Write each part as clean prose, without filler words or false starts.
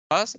because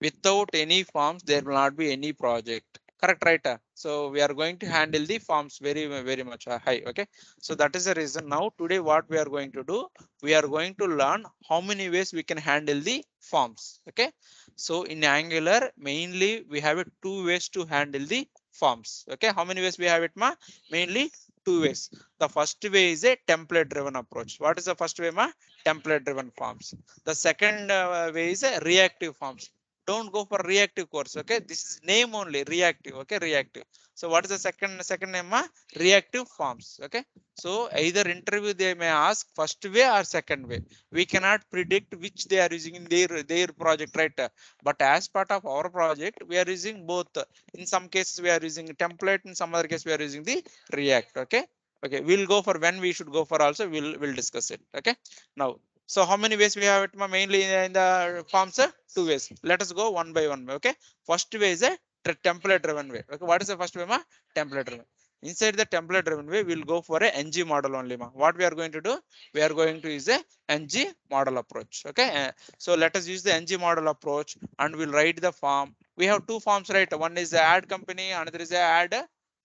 without any forms there will not be any project, correct, right? So we are going to handle the forms very much high. Okay, so that is the reason now today what we are going to do, we are going to learn how many ways we can handle the forms. Okay, so in Angular mainly we have two ways to handle the forms. Okay, how many ways we have it, ma? Mainly two ways. The first way is a template driven approach. What is the first way, ma? Template driven forms. The second way is a reactive forms. Don't go for reactive course. Okay, this is name only, reactive. Okay, reactive. So what is the second name, ma? Reactive forms. Okay, so either interview they may ask first way or second way. We cannot predict which they are using in their project, right? But as part of our project we are using both. In some cases we are using template, in some other case we are using the react. Okay, okay, we'll go for when we should go for also, we'll discuss it. Okay, now, so how many ways we have it, mainly in the forms? Two ways. Let us go one by one. Okay. First way is a template driven way. Okay. What is the first way, ma? Template driven. Inside the template driven way, we'll go for a ng model only, ma. What we are going to do? We are going to use a ng model approach. Okay. So let us use the ng model approach and we'll write the form. We have two forms, right? One is the add company, another is the add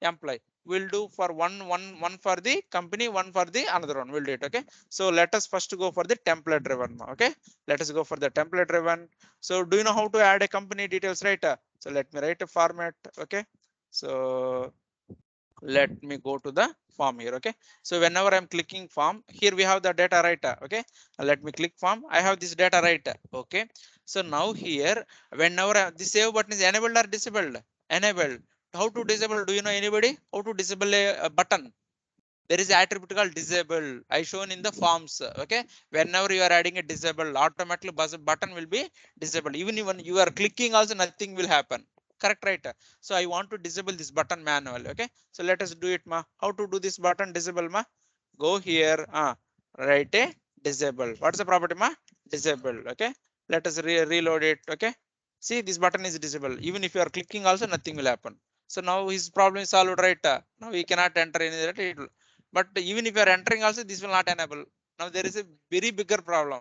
employee. We'll do for one for the company, one for the another one. We'll do it. Okay. So let us first go for the template driven. Okay, let us go for the template driven. So do you know how to add a company details, right? So let me write a format. Okay, so let me go to the form here. Okay, so whenever I'm clicking form, here we have the data, right? Okay, let me click form. I have this data, right? Okay, so now here whenever the save button is enabled or disabled, enabled. How to disable? Do you know anybody how to disable a button? There is attribute called disable. I shown in the forms. Okay, whenever you are adding a disable, automatically button will be disabled. Even when you are clicking also nothing will happen, correct, right? So I want to disable this button manually. Okay, so let us do it, ma. How to do this button disable, ma? Go here, write a disable. What's the property, ma? Disable. Okay, let us reload it. Okay, see, this button is disabled. Even if you are clicking also nothing will happen. So now his problem is solved, right? Now he cannot enter any that it will. But even if you are entering also, this will not enable. Now there is a very bigger problem.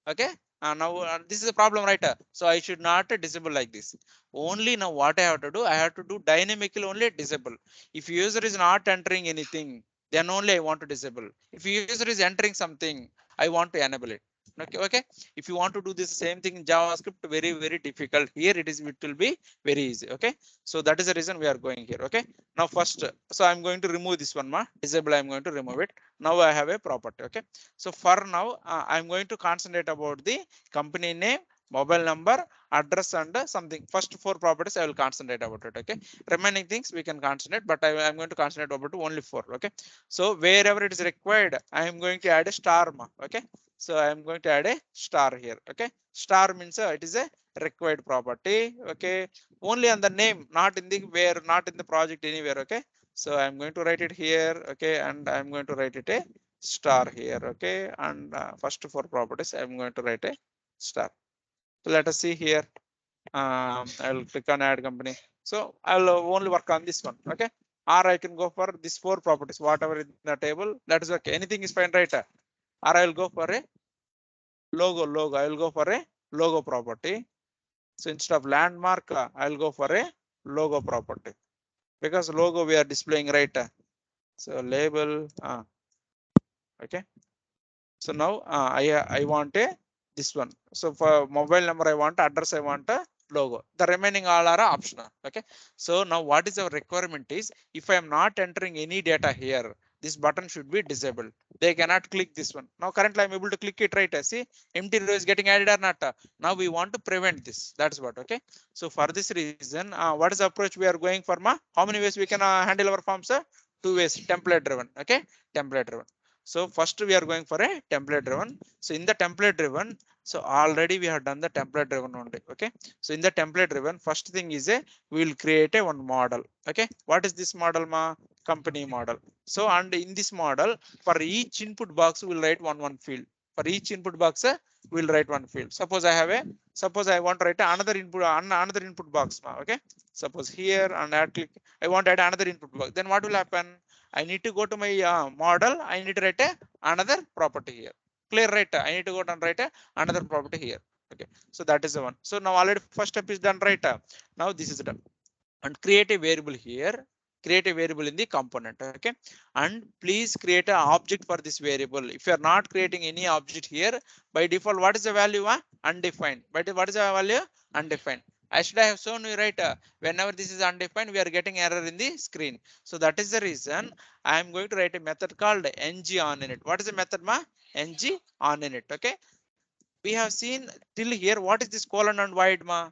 Okay, now this is a problem, right? So I should not disable like this. Only now what I have to do, I have to do dynamically only disable. If user is not entering anything, then only I want to disable. If user is entering something, I want to enable it. Okay, okay, if you want to do this same thing in JavaScript, very difficult. Here it will be very easy. Okay, so that is the reason we are going here. Okay, now first, so I'm going to remove this one, ma. Disable, I'm going to remove it. Now I have a property. Okay, so for now, I'm going to concentrate about the company name, mobile number, address, and something. First four properties I will concentrate about it. Okay, remaining things we can concentrate, but I'm going to concentrate about only four. Okay, so wherever it is required, I am going to add a star, ma. Okay, so I am going to add a star here. Okay, star means it is a required property. Okay, only on the name, not in the where, not in the project anywhere. Okay, so I'm going to write it here. Okay, and I'm going to write it a star here. Okay, and first four properties I'm going to write a star. So let us see here. I'll click on add company. So I'll only work on this one. Okay, or I can go for these four properties, whatever in the table. That is okay, anything is fine, right? Or I'll go for a logo. I will go for a logo property. So instead of landmark, I'll go for a logo property, because logo we are displaying, right? So label, okay. So now I want a this one. So for mobile number I want, address I want, a logo. The remaining all are optional. Okay. So now what is our requirement is, if I am not entering any data here, this button should be disabled. They cannot click this one. Now currently I'm able to click it, right? See, empty row is getting added or not. Now we want to prevent this. That's what. Okay. So for this reason, what is the approach we are going for, ma? How many ways we can handle our forms? Two ways, template driven. Okay, template driven. So first we are going for a template driven. So in the template driven, so already we have done the template driven only. Okay. So in the template driven, first thing is a, we will create a one model. Okay. What is this model, ma? Company model. So and in this model, for each input box, we will write one field. For each input box, we'll write one field. Suppose I want to write another input box. Okay. Suppose here and add click, I want to add another input box. Then what will happen? I need to go to my model. I need to write another property here. Clear, right? I need to go and write another property here. Okay, so that is the one. So now already first step is done, right? Now this is done. And create a variable here, create a variable in the component. Okay, and please create an object for this variable. If you are not creating any object here, by default what is the value? Undefined. But what is the value? Undefined. I should have shown you, right? Whenever this is undefined, we are getting error in the screen. So that is the reason I am going to write a method called ngOnInit. What is the method, ma? ngOnInit. Okay, we have seen till here. What is this colon and void, ma?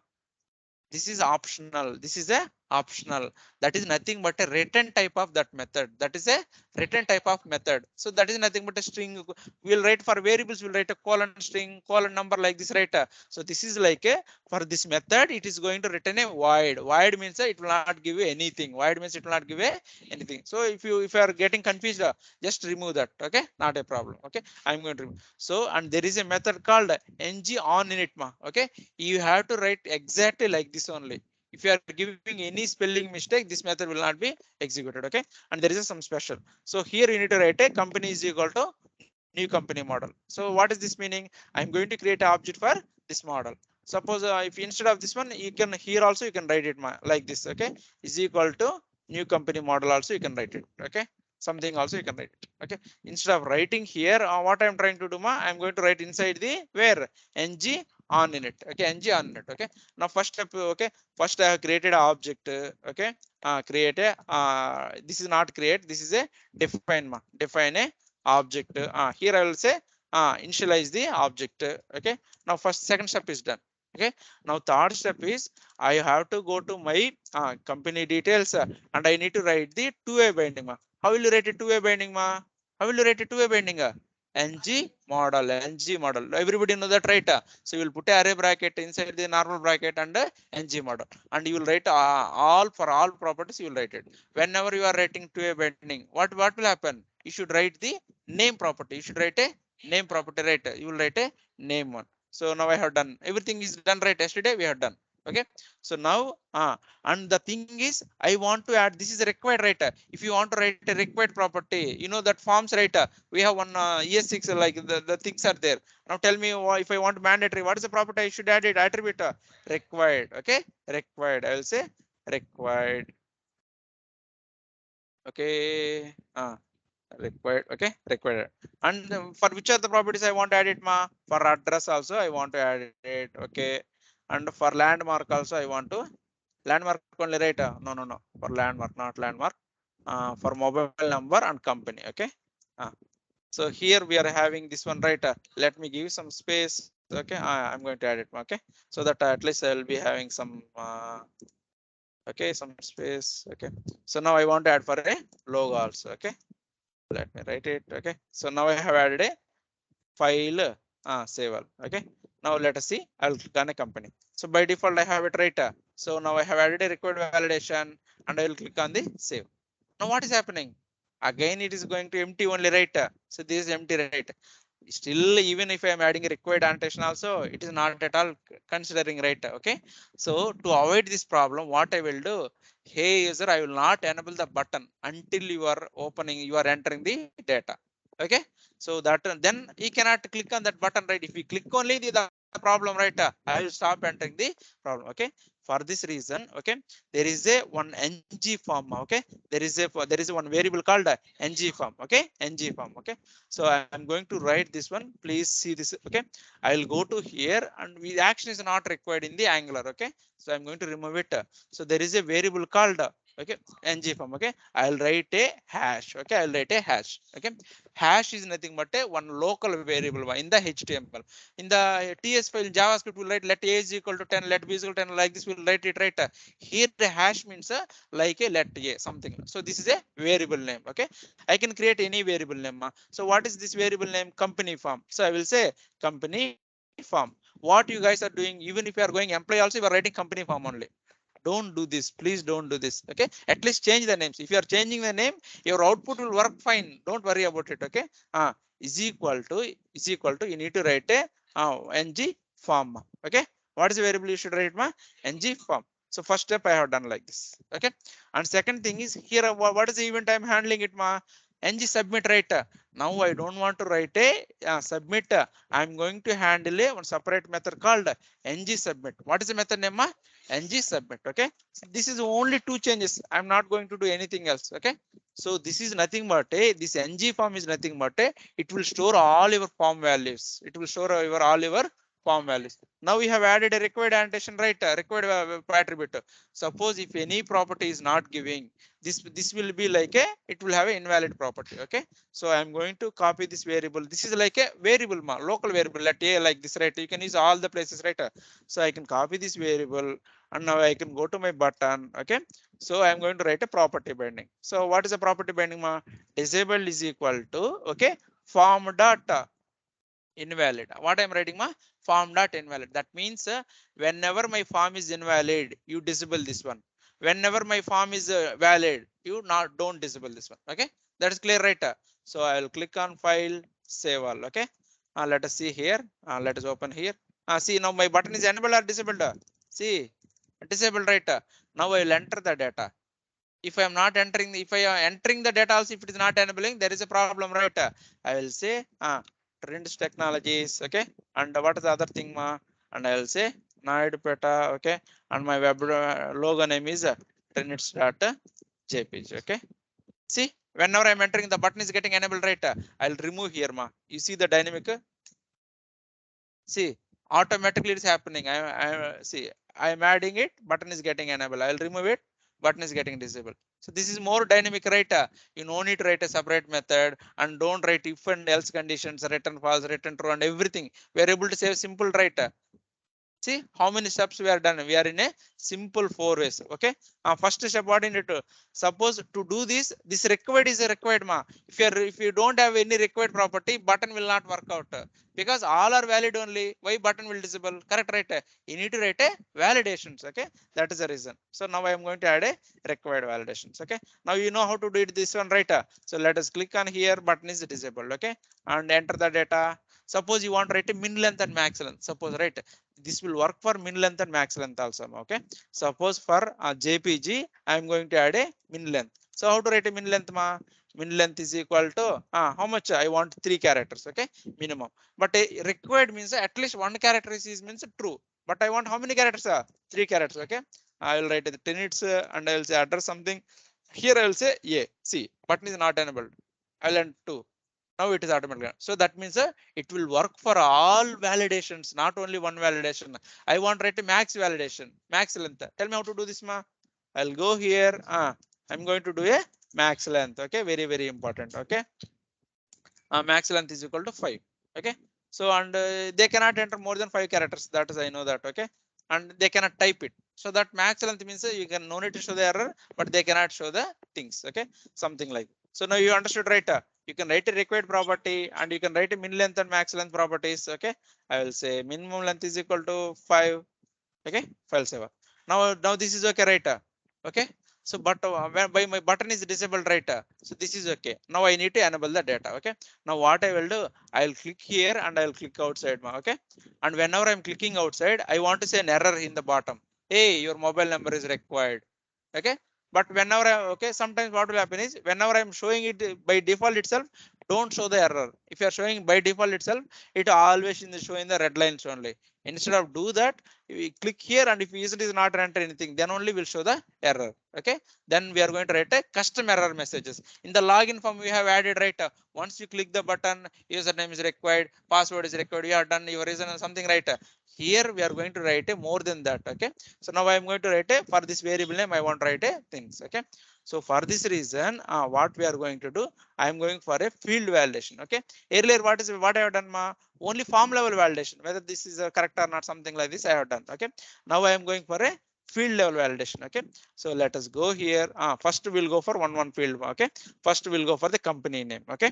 This is optional. This is a optional. That is nothing but a written type of that method. That is a written type of method. So that is nothing but a string. We'll write for variables, we'll write a colon string, colon number like this, right? So this is like a, for this method it is going to return a void. Void means it will not give you anything. Void means it will not give you anything. So if you are getting confused, just remove that. Okay, not a problem. Okay, I'm going to remove. So and there is a method called ngOnInit. Okay, you have to write exactly like this only. If you are giving any spelling mistake, this method will not be executed. Okay, and there is some special. So here you need to write a company is equal to new company model. So what is this meaning? I'm going to create an object for this model. Suppose if instead of this one, you can here also you can write it like this. Okay, is equal to new company model also you can write it. Okay, something also you can write it. Okay, instead of writing here, what I'm trying to do, I'm going to write inside the where ng on in it. Okay, ng on in it. Okay, now first step. Okay, first I have created an object. Okay, create a this is not create, this is a define. Define a object. Here I will say initialize the object. Okay, now first second step is done. Okay, now third step is I have to go to my company details, and I need to write the two-way binding. How will you write a two-way binding? How will you write a two-way binding? ng model, everybody know that, right? So you will put a array bracket inside the normal bracket and ng model, and you will write all, for all properties you will write it. Whenever you are writing to a binding, what will happen? You should write the name property. You should write a name property, right? You will write a name one. So now I have done everything is done, right? Yesterday we have done. Okay, so now and the thing is I want to add, this is required, right? If you want to write a required property, you know that forms, right? We have one ES6, like the things are there. Now tell me, if I want mandatory, what is the property I should add it? Attribute required. Okay, required, I will say required. Okay, required. Okay, required. And for which are the properties I want to add it, for address also I want to add it. Okay, and for landmark also I want to, landmark only, right? No, for landmark, not landmark. For mobile number and company. Okay, so here we are having this one, right? Let me give some space. Okay, I'm going to add it. Okay, so that at least I will be having some okay, some space. Okay, so now I want to add for a logo also. Okay, let me write it. Okay, so now I have added a file, save all. Okay, now let us see. I will click on a company. So by default I have it, right? So now I have added a required validation, and I will click on the save. Now what is happening? Again it is going to empty only, right? So this is empty, right? Still, even if I am adding a required annotation also, it is not at all considering, right? Okay, so to avoid this problem, what I will do, hey user, I will not enable the button until you are opening, you are entering the data. Okay, so that then he cannot click on that button, right? If we click only the problem, right? I will stop entering the problem. Okay, for this reason, okay, there is a one ng form. Okay, there is one variable called ng form. Okay, ng form. Okay, so I'm going to write this one. Please see this. Okay, I will go to here, and the action is not required in the Angular. Okay, so I'm going to remove it. So there is a variable called okay, ng form. Okay, I'll write a hash. Okay, I'll write a hash. Okay, hash is nothing but a one local variable in the HTML. In the TS file JavaScript will write let a is equal to 10, let b is equal to 10, like this. Will write it, right? Here the hash means like a let a something. So this is a variable name. Okay, I can create any variable name. So what is this variable name? Company form. So I will say company form. What you guys are doing, even if you are going employee also, you are writing company form only. Don't do this, please don't do this. Okay, at least change the names. If you are changing the name, your output will work fine. Don't worry about it. Okay, is equal to, you need to write a ng form. Okay, what is the variable you should write, ng form. So first step I have done like this. Okay, and second thing is here, what is the event I'm handling it, ngSubmit, right? Now I don't want to write a submit. I'm going to handle a one separate method called ngSubmit. What is the method name? ngSubmit. Okay. So this is only two changes. I'm not going to do anything else. Okay. So this is nothing but a this ng form is nothing but a it will store all your form values. It will store your all your form values. Now we have added a required annotation, right? Required attribute. Suppose if any property is not giving, this will be like a it will have an invalid property. Okay. So I'm going to copy this variable. This is like a variable, local variable. Let a like this, right? You can use all the places, right? So I can copy this variable, and now I can go to my button. Okay. So I'm going to write a property binding. So what is a property binding? Disabled is equal to okay form dot invalid. What I'm writing, form dot invalid. That means whenever my form is invalid, you disable this one. Whenever my form is valid, you not don't disable this one. Okay, that is clear, right? So I will click on file, save all. Okay, let us see here. Let us open here. See, now my button is enabled or disabled. See, disabled, right? Now I will enter the data. If I am not entering, if I am entering the data also, if it is not enabling, there is a problem, right? I will say Trinits technologies. Okay, and what is the other thing, and I will say Peta. Okay, and my web logo name is Trinits.jpg. Okay, see, whenever I'm entering, the button is getting enabled, right? I'll remove here, you see the dynamic. See, automatically it's happening. I see, I'm adding it, button is getting enabled. I'll remove it, button is getting disabled. So this is more dynamic, right? You no need to write a separate method, and don't write if and else conditions, return false, return true, and everything. We are able to save simple, right? See how many steps we are done. We are in a simple 4 ways. Okay. First step, what you need to suppose to do this. This required is a required, if you don't have any required property, button will not work out because all are valid only. Why button will disable? Correct, right? You need to write a validations. Okay, that is the reason. So now I am going to add a required validations. Okay. Now you know how to do it. This one, right? So let us click on here. Button is disabled. Okay, and enter the data. Suppose you want to write a min length and max length. Suppose, right? This will work for min length and max length also. Okay. Suppose for JPG, I am going to add a min length. So how to write a min length, min length is equal to how much I want 3 characters. Okay, minimum. But a required means at least 1 character is means true. But I want how many characters? 3 characters. Okay, I will write the Trinits and I will say address something. Here I will say a. See, button is not enabled. I will end 2. Now it is automatic. So that means it will work for all validations, not only one validation. I want to write a max validation, max length. Tell me how to do this, I'll go here. I'm going to do a max length. Okay, very, very important. Okay, max length is equal to 5. Okay, so and they cannot enter more than 5 characters. That is, I know that. Okay, and they cannot type it. So that max length means you can no need to show the error, but they cannot show the things. Okay, something like. So now you understood, right? You can write a required property and you can write a min length and max length properties. Okay, I will say minimum length is equal to 5. Okay, file saver. Now this is okay, right? Okay, so but by my button is disabled, right? So this is okay. Now I need to enable the data. Okay, now what I will do, I'll click here and I'll click outside. Okay, and whenever I'm clicking outside, I want to say an error in the bottom. Hey, your mobile number is required. Okay, but whenever okay, sometimes what will happen is whenever I'm showing it by default itself, don't show the error. If you are showing by default itself, it always in the showing the red lines only. Instead of do that, we click here, and if user is not enter anything, then only will show the error. Okay, then we are going to write a custom error messages. In the login form we have added, right? Once you click the button, username is required, password is required, you have done your reason or something, right? Here we are going to write a more than that. Okay, so now I am going to write a for this variable name I want to write a things. Okay, so for this reason what we are going to do, I am going for a field validation. Okay, earlier what I have done, only form level validation, whether this is correct or not, something like this I have done. Okay, now I am going for a field level validation. Okay, so let us go here. First we'll go for one field. Okay, first we'll go for the company name. Okay,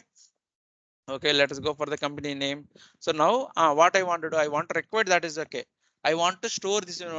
okay, let us go for the company name. So now what I want to do, I want to record that is okay. I want to store this in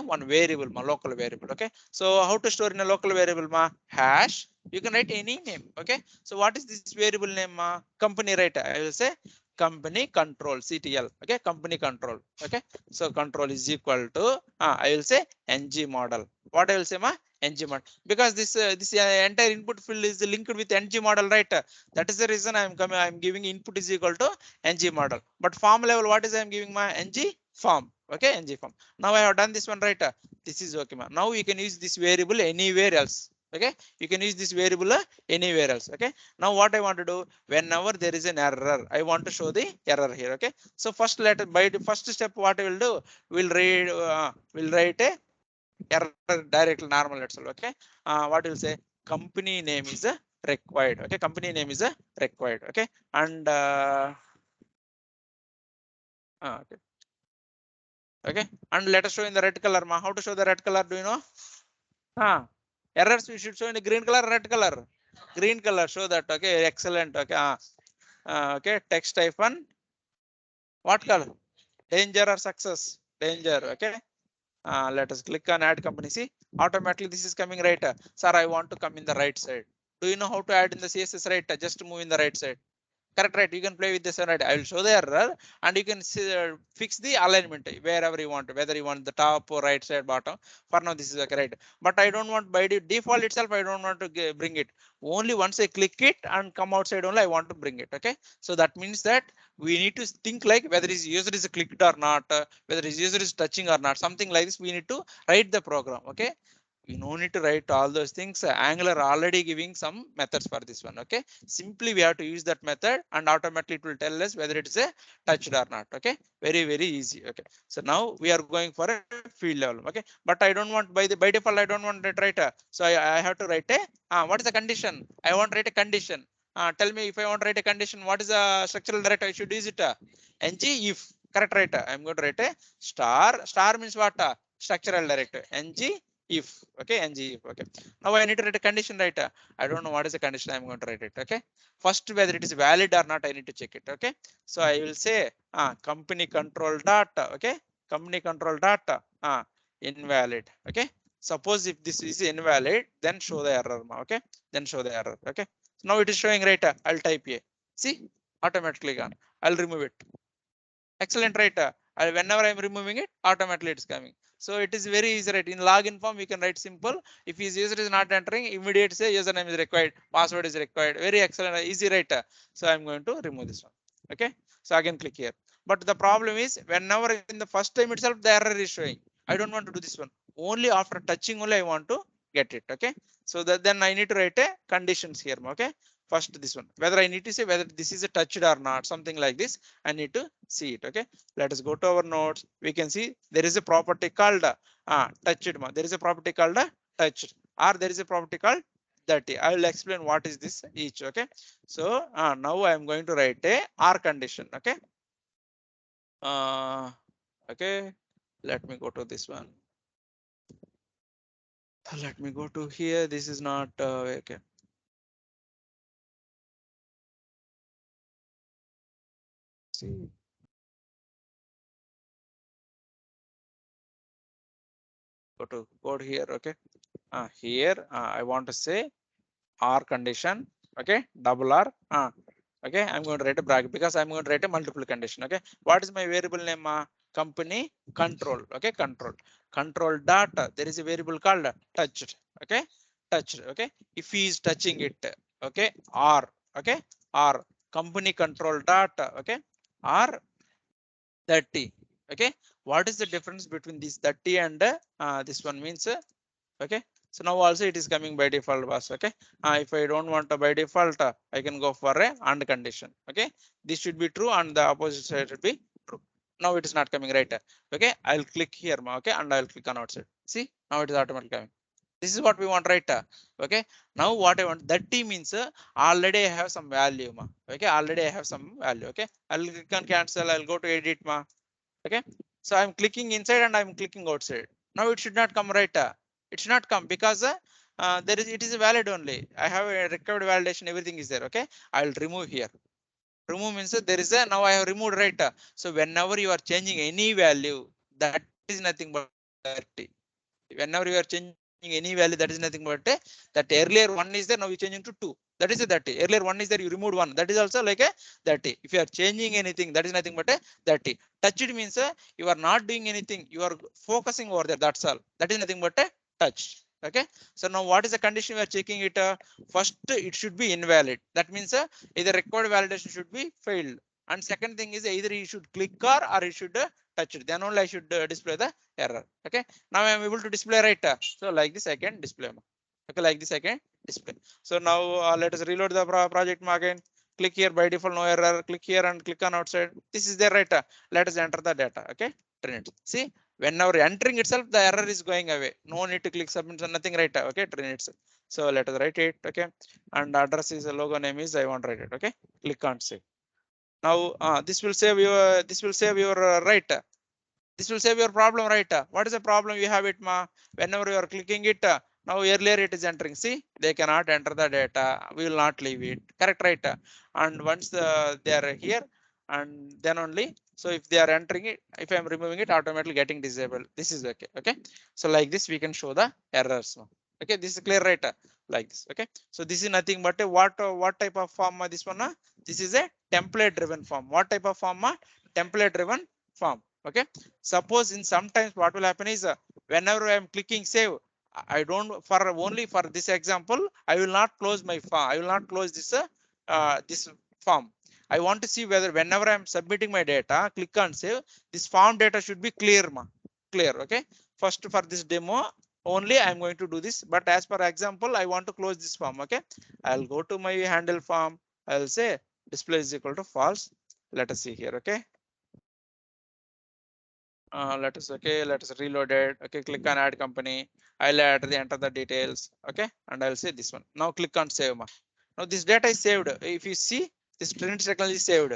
one variable, local variable. Okay, so how to store in a local variable, hash. You can write any name. Okay, so what is this variable name, company, right? I will say company control, CTL. Okay, company control. Okay, so control is equal to I will say ng model. What I will say, ng model, because this entire input field is linked with ng model, right? That is the reason I'm giving input is equal to ng model. But form level, what is I'm giving my ng form? Okay, ng form. Now I have done this one, right? This is okay, ma. Now you can use this variable anywhere else. Okay, you can use this variable anywhere else. Okay, now what I want to do, whenever there is an error, I want to show the error here. Okay, so first let by the first step, what I will do, we'll write a error directly normal itself. Okay, what will say, company name is required. Okay, company name is required. Okay, and okay, okay, and let us show in the red color, ma. How to show the red color, do you know? Errors we should show in the green color, red color, green color, show that. Okay, excellent. Okay, okay, text hyphen what color, danger or success, danger. Okay, let us click on add company. See, automatically this is coming, right? Sir, I want to come in the right side. Do you know how to add in the CSS, right? Just move in the right side. Correct, right? You can play with this one, right? I will show the error, and you can see, fix the alignment wherever you want, whether you want the top or right side, bottom. For now, this is okay, right? But I don't want by the default itself. I don't want to bring it. Only once I click it and come outside only, I want to bring it. Okay, so that means that we need to think like whether his user is clicked or not, whether his user is touching or not, something like this. We need to write the program. Okay, you no need to write all those things. Angular already giving some methods for this one. Okay, simply we have to use that method, and automatically it will tell us whether it is a touched or not. Okay, very easy. Okay, so now we are going for a field level. Okay, but I don't want by default, I don't want that, right? So I have to write a what is the condition? I want to write a condition. Tell me, if I want to write a condition, what is a structural director? I should use it ng if. Correct, right? I'm going to write a star means what? Structural director ng if. Okay, ng if. Okay, now I need to write a condition, right? I don't know what is the condition. I'm going to write it. Okay, first whether it is valid or not, I need to check it. Okay, so I will say company control data. Okay, company control data invalid. Okay, suppose if this is invalid, then show the error. Okay, then show the error. Okay, so now it is showing, right? I'll type a, see, automatically gone. I'll remove it. Excellent, right? Whenever I'm removing it, automatically it's coming. So it is very easy, right? In login form, we can write simple. If his user is not entering, immediate say username is required, password is required. Very excellent, easy, right? So I'm going to remove this one. Okay, so again click here. But the problem is, whenever in the first time itself the error is showing, I don't want to do this one. Only after touching only I want to get it. Okay, so that then I need to write a conditions here. Okay, first this one, whether I need to say whether this is a touched or not, something like this. I need to see it. Okay, let us go to our notes. We can see there is a property called touched. There is a property called touched, or there is a property called dirty. I will explain what is this each. Okay, so now I am going to write a or condition. Okay, okay, let me go to this one. Let me go to here. This is not okay. See, go to code here. Okay, here I want to say or condition. Okay, double r. Okay, I'm going to write a bracket because I'm going to write a multiple condition. Okay, what is my variable name? Company control. Okay, control data. There is a variable called touched. Okay, touched. Okay, if he is touching it. Okay, or okay, or company control data. Okay, or 30. Okay, what is the difference between this 30 and this one means okay, so now also it is coming by default was. Okay, if I don't want to by default, I can go for a and condition. Okay, this should be true and the opposite side should be true. Now it is not coming, right? Okay, I'll click here. Okay, and I'll click on outside. See, now it is automatically coming. This is what we want, right? Okay, now what I want, that t means already I have some value. Okay, already I have some value. Okay, I'll click on cancel. I'll go to edit. Okay, so I'm clicking inside and I'm clicking outside. Now it should not come, right? It should not come because it is valid only. I have a required validation, everything is there. Okay, I'll remove here. Remove means there is a, now I have removed, right? So whenever you are changing any value, that is nothing but 30. Whenever you are changing any value, that is nothing but that earlier one is there, now you're changing to 2. That is a 30. Earlier one is there, you removed 1. That is also like a 30. If you are changing anything, that is nothing but a 30. Touched means you are not doing anything. You are focusing over there. That's all. That is nothing but a touch. Okay, so now what is the condition we are checking it? First, it should be invalid. That means either required validation should be failed. And second thing is either you should click or you should touch it. Then only I should display the error. Okay, now I am able to display right. So like this I can display. Okay, like this I can display. So now let us reload the project again. Click here, by default no error. Click here and click on outside. This is there right. Let us enter the data. Okay, Trinits. See, whenever entering itself, the error is going away. No need to click submit, so nothing right. Okay, Trinits. So let us write it. Okay, and address is a logo name is I want to write it. Okay, click on save. Now this will save your right. This will save your problem, right? What is the problem you have it, ma? Whenever you are clicking it, now earlier it is entering. See, they cannot enter the data. We will not leave it. Correct, right? And once they are here, and then only. So if they are entering it, if I am removing it, automatically getting disabled. This is okay. Okay. So like this, we can show the errors. Okay, this is clear, right? Like this. Okay. So this is nothing but a what type of form? This one? This is a template driven form. What type of form? Template driven form. Okay, suppose in sometimes what will happen is whenever I am clicking save, I don't for only for this example I will not close my form. I will not close this form. I want to see whether whenever I am submitting my data, click on save, this form data should be clear, clear. Okay, first for this demo only I am going to do this, but as per example I want to close this form. Okay, I'll go to my handle form. I'll say display is equal to false. Let us see here. Okay, let us reload it. Okay, click on add company. I'll enter the details. Okay, and I'll say this one. Now click on save. Now this data is saved. If you see, this Trinits technology is saved,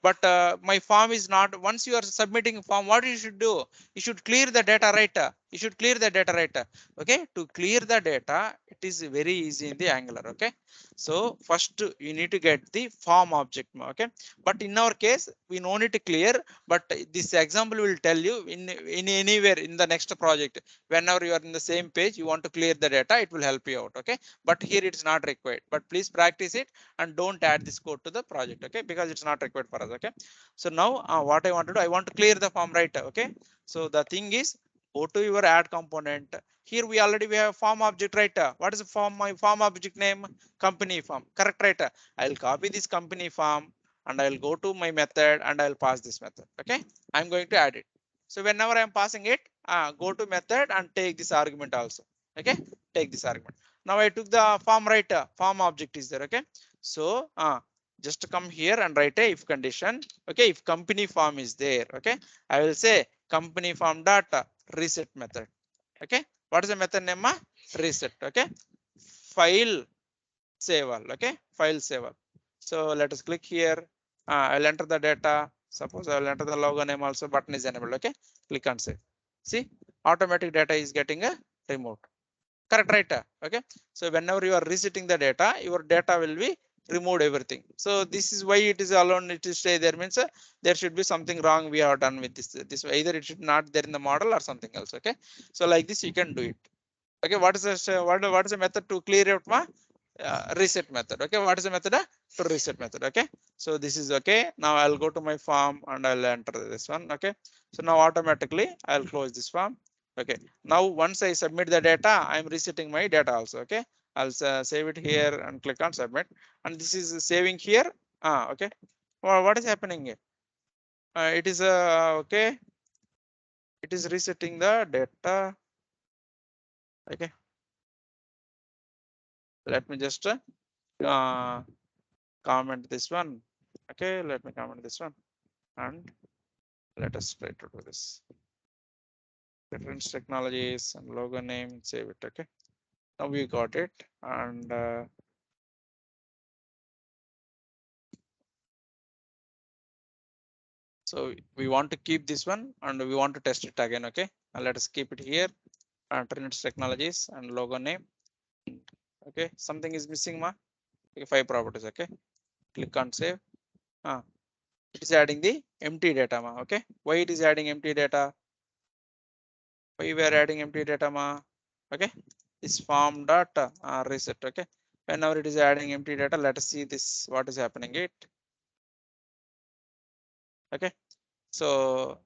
but my form is not. Once you are submitting form, what you should do, you should clear the data, right? You should clear the data, right? Okay, to clear the data, it is very easy in the Angular. Okay, so first you need to get the form object. Okay, but in our case we no need to clear, but this example will tell you in anywhere in the next project, whenever you are in the same page you want to clear the data, it will help you out. Okay, but here it's not required, but please practice it and don't add this code to the project. Okay, because it's not required for us. Okay, so now what I want to do, I want to clear the form, right? Okay, so the thing is, go to your add component. Here we have form object, right? What is the form? My form object name, company form. Correct, right? I'll copy this company form and I'll go to my method and I'll pass this method. Okay, I'm going to add it. So whenever I'm passing it, go to method and take this argument also. Okay, take this argument. Now I took the form, right? Form object is there. Okay, so just come here and write a if condition. Okay, if company form is there. Okay, I will say company form data reset method. Okay, what is the method name? Reset. Okay, file save all. Okay, file save all. So let us click here. I'll enter the data. Suppose I'll enter the logo name also. Button is enabled. Okay, click on save. See, automatic data is getting a removed. Correct, right? Okay, so whenever you are resetting the data, your data will be removed everything. So this is why it is alone, it is stay there, means there should be something wrong we have done with this either it should not there in the model or something else. Okay, so like this you can do it. Okay, what is the method to clear out my reset method? Okay, what is the method to reset method? Okay, so this is okay. Now I'll go to my form and I'll enter this one. Okay, so now automatically I'll close this form. Okay, now once I submit the data, I'm resetting my data also. Okay, I'll save it here and click on submit, and this is saving here. Okay, well, what is happening here? It is okay, it is resetting the data. Okay, let me just comment this one. Okay, let me comment this one and let us try to do this. Reference technologies and logo name, save it. Okay, now we got it, and so we want to keep this one and we want to test it again. Okay, and let us keep it here. Trinits technologies and logo name. Okay, something is missing, ma. Okay, 5 properties. Okay, click on save. It is adding the empty data, ma. Okay, why it is adding empty data? Why we are adding empty data, ma? Okay, this form data reset. Okay, whenever it is adding empty data, let us see this what is happening it. Okay, so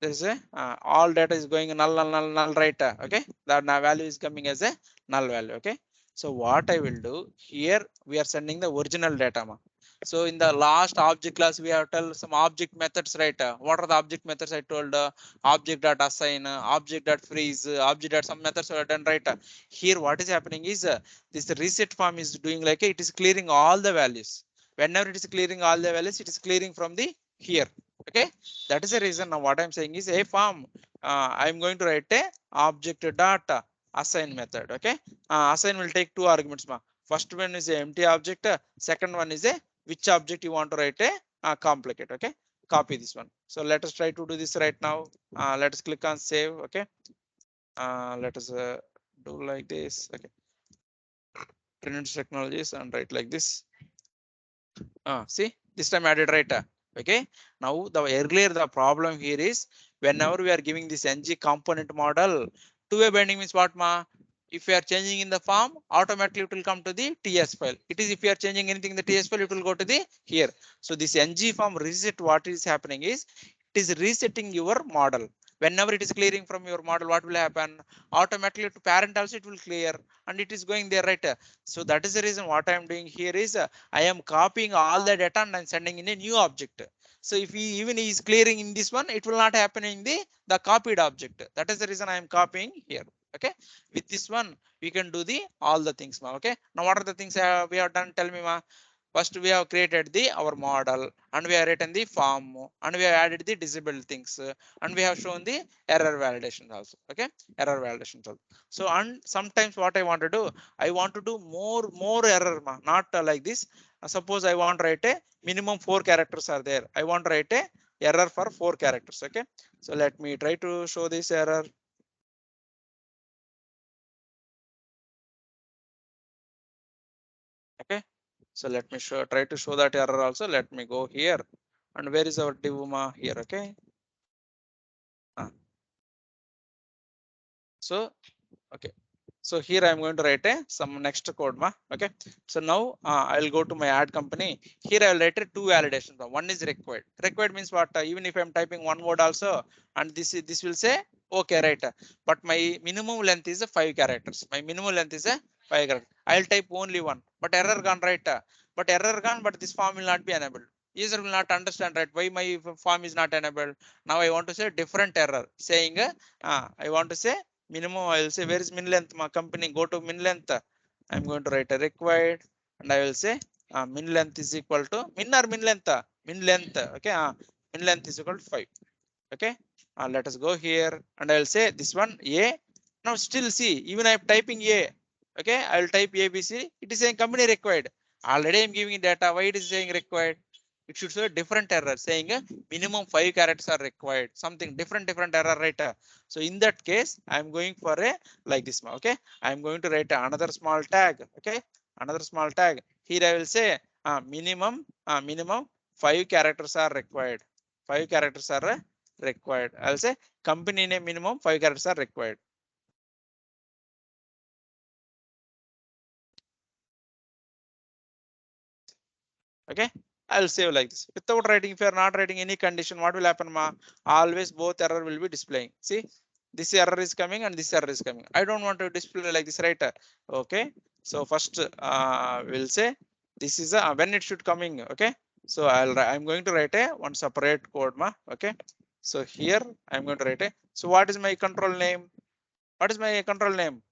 there is a all data is going null null null null, right? Okay, that value is coming as a null value. Okay, so what I will do here, we are sending the original data ma. So in the last object class we have tell some object methods, right? What are the object methods? I told object dot assign, object dot freeze, object dot some methods are done, right? Here what is happening is this reset form is doing like it is clearing all the values. Whenever it is clearing all the values, it is clearing from the here. Okay, that is the reason. Now what I'm saying is a form, I'm going to write a object data assign method. Okay, assign will take two arguments ma. First one is a empty object, second one is a which object you want to write a complicate. Okay, copy this one. So let us try to do this right now. Let us click on save. Okay, let us do like this. Okay, Trinits technologies and write like this. See, this time added, right? Okay, now the earlier the problem here is whenever we are giving this ng component model, two-way binding means what ma? If we are changing in the form, automatically it will come to the ts file. It is if you are changing anything in the ts file, it will go to the here. So this ng form reset, what is happening is it is resetting your model. Whenever it is clearing from your model, what will happen? Automatically to parent also it will clear and it is going there, right? So that is the reason what I am doing here is I am copying all the data and I'm sending in a new object. So if he even is clearing in this one, it will not happen in the copied object. That is the reason I am copying here. Okay, with this one we can do the all the things ma. Okay, now what are the things we have done? Tell me ma. First we have created the our model and we have written the form and we have added the disabled things and we have shown the error validation also. Okay, error validation also. So and sometimes what I want to do, I want to do more error ma, not like this. Suppose I want to write a minimum 4 characters are there. I want to write a error for 4 characters. Okay, so let me try to show this error. Okay, so let me try to show that error also. Let me go here and where is our divuma here? Okay, so okay, so here I'm going to write a some next code ma. Okay, so now I'll go to my ad company. Here I'll write a two validations. One is required. Required means what? Even if I'm typing one word also, and this will say okay, right? But my minimum length is a 5 characters. My minimum length is a 5 characters. I'll type only one, but error gone, right? But error gone, but this form will not be enabled. User will not understand, right? Why my form is not enabled. Now I want to say different error, saying I want to say minimum. I will say where is min length? My company, go to min length. I'm going to write a required and I will say min length is equal to min or min length, min length. Okay, min length is equal to 5. Okay, let us go here and I will say this one a. Now still see, even I am typing a. Okay, I will type abc. It is saying company required. Already I am giving data. Why it is saying required? It should show a different error saying minimum 5 characters are required. Something different error, right? So in that case, I am going for a like this. Okay, I am going to write another small tag. Okay, another small tag. Here I will say minimum 5 characters are required. 5 characters are required. I'll say company name minimum 5 characters are required. Okay, I'll save like this without writing. If you are not writing any condition, what will happen ma? Always both error will be displaying. See, this error is coming and this error is coming. I don't want to display like this, right? Okay, so first we'll say this is a when it should coming. Okay, so I'm going to write a one separate code ma. Okay, so here I'm going to write a, so what is my control name? What is my control name?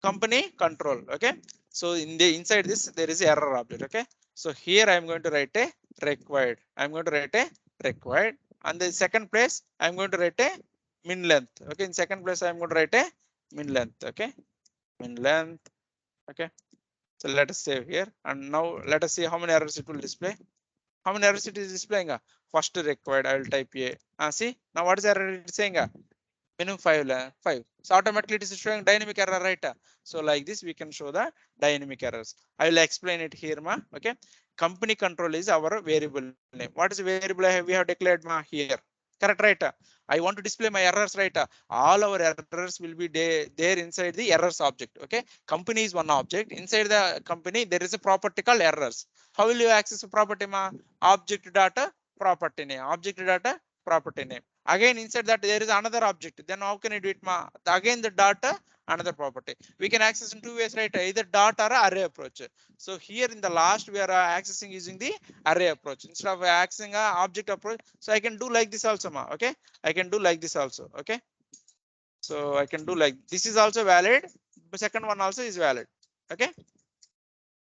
Company control. Okay, so in the inside this there is error object. Okay, so here I am going to write a required. I'm going to write a required, and the second place I'm going to write a min length. Okay, in second place I'm going to write a min length. Okay, min length. Okay, so let us save here and now let us see how many errors it will display. How many errors it is displaying? First required, I will type a. See, now what is error it is saying? Minimum 5. So automatically it is showing dynamic error, right? So like this we can show the dynamic errors. I will explain it here ma. Okay, company control is our variable name. What is the variable we have declared ma here? Correct, right? I want to display my errors, right? All our errors will be there inside the errors object. Okay, company is one object. Inside the company there is a property called errors. How will you access a property ma? Object data property name. Object data property name. Again, inside that there is another object. Then how can I do it? Again, the data, another property. We can access in two ways, right? Either dot or array approach. So here in the last, we are accessing using the array approach instead of accessing a object approach. So I can do like this also, okay? I can do like this also, okay? So I can do like this is also valid. The second one also is valid, okay?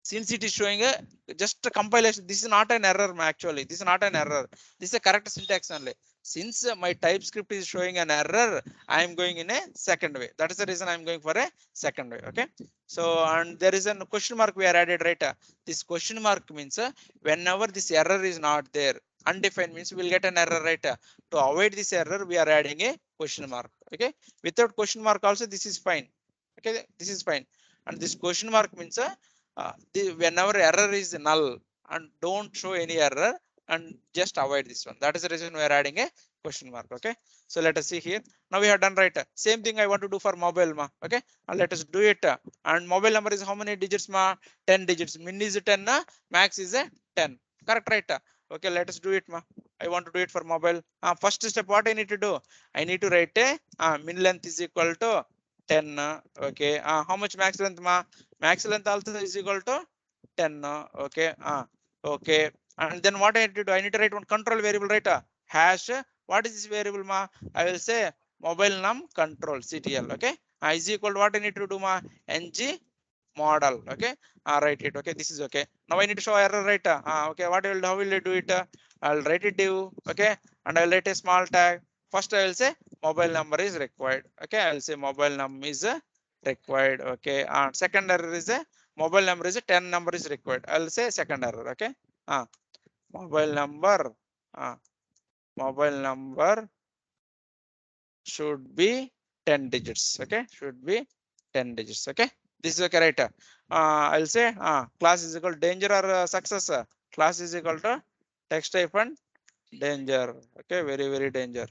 Since it is showing a just a compilation, this is not an error actually. This is not an error. This is a correct syntax only. Since my TypeScript is showing an error, I am going in a second way. That is the reason I am going for a second way. Okay. So and there is a question mark we are added, right? This question mark means whenever this error is not there, undefined means we will get an error, right? To avoid this error, we are adding a question mark. Okay. Without question mark also this is fine. Okay, this is fine. And this question mark means whenever error is null and don't show any error and just avoid this one. That is the reason we are adding a question mark. Okay. So let us see here. Now we have done right. Same thing I want to do for mobile. Okay. And let us do it. And mobile number is how many digits? 10 digits. Min is 10. Max is 10. Correct, right? Okay. Let us do it. I want to do it for mobile. First step, what I need to do? I need to write a min length is equal to 10. Okay. How much max length? Max length also is equal to 10. Okay. Okay. And then what I need to do? I need to write one control variable, right? Hash. What is this variable? I will say mobile num control CTL. Okay. Is equal to what I need to do? Ng model. Okay. Write it. Okay. This is okay. Now I need to show error, right? Okay. How will I do it? I'll write it div. Okay. And I'll write a small tag. First I will say mobile number is required. Okay. I'll say mobile num is required. Okay. Second error is a mobile number is a 10 number is required. I'll say second error. Okay. Mobile number. Mobile number should be 10 digits. Okay. Should be 10 digits. Okay. This is okay, right? I'll say class is equal to danger or success. Class is equal to text type and danger. Okay. Very danger.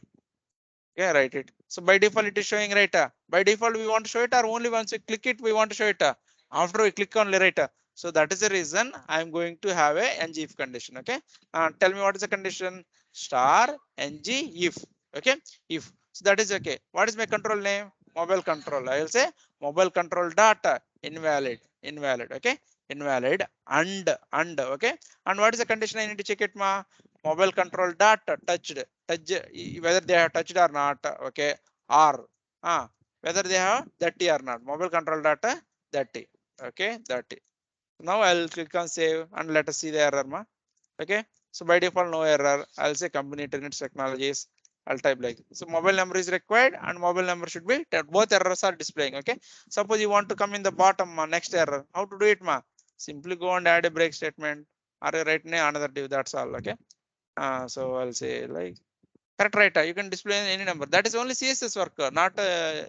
Okay, write it. So by default it is showing, right? By default we want to show it, or only once we click it we want to show it. After we click only, right? So that is the reason I am going to have a ng if condition. Okay. Tell me what is the condition? Star ng if. Okay. If. So that is okay. What is my control name? Mobile control. I will say mobile control data invalid. Invalid. Okay. Invalid and okay. And what is the condition I need to check it? Mobile control data touched. Touch whether they have touched or not. Okay. Or whether they have 30 or not. Mobile control data 30. Okay. 30. Now I'll click on save and let us see the error. Okay. So by default no error. I'll say company Trinits technologies. I'll type like so mobile number is required and mobile number should be both errors are displaying. Okay. Suppose you want to come in the bottom next error. How to do it? Simply go and add a break statement or write another div. That's all. Okay. So I'll say like correct, right? You can display any number. That is only CSS work, not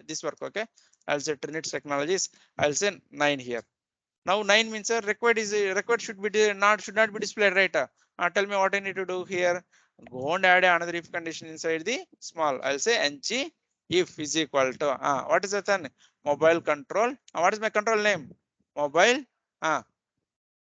this work. Okay. I'll say Trinits technologies. I'll say 9 here. Now 9 means required is required should be should not be displayed, right? Tell me what I need to do here. Go and add another if condition inside the small. I'll say ng if is equal to what is that then? Mobile control. What is my control name? Mobile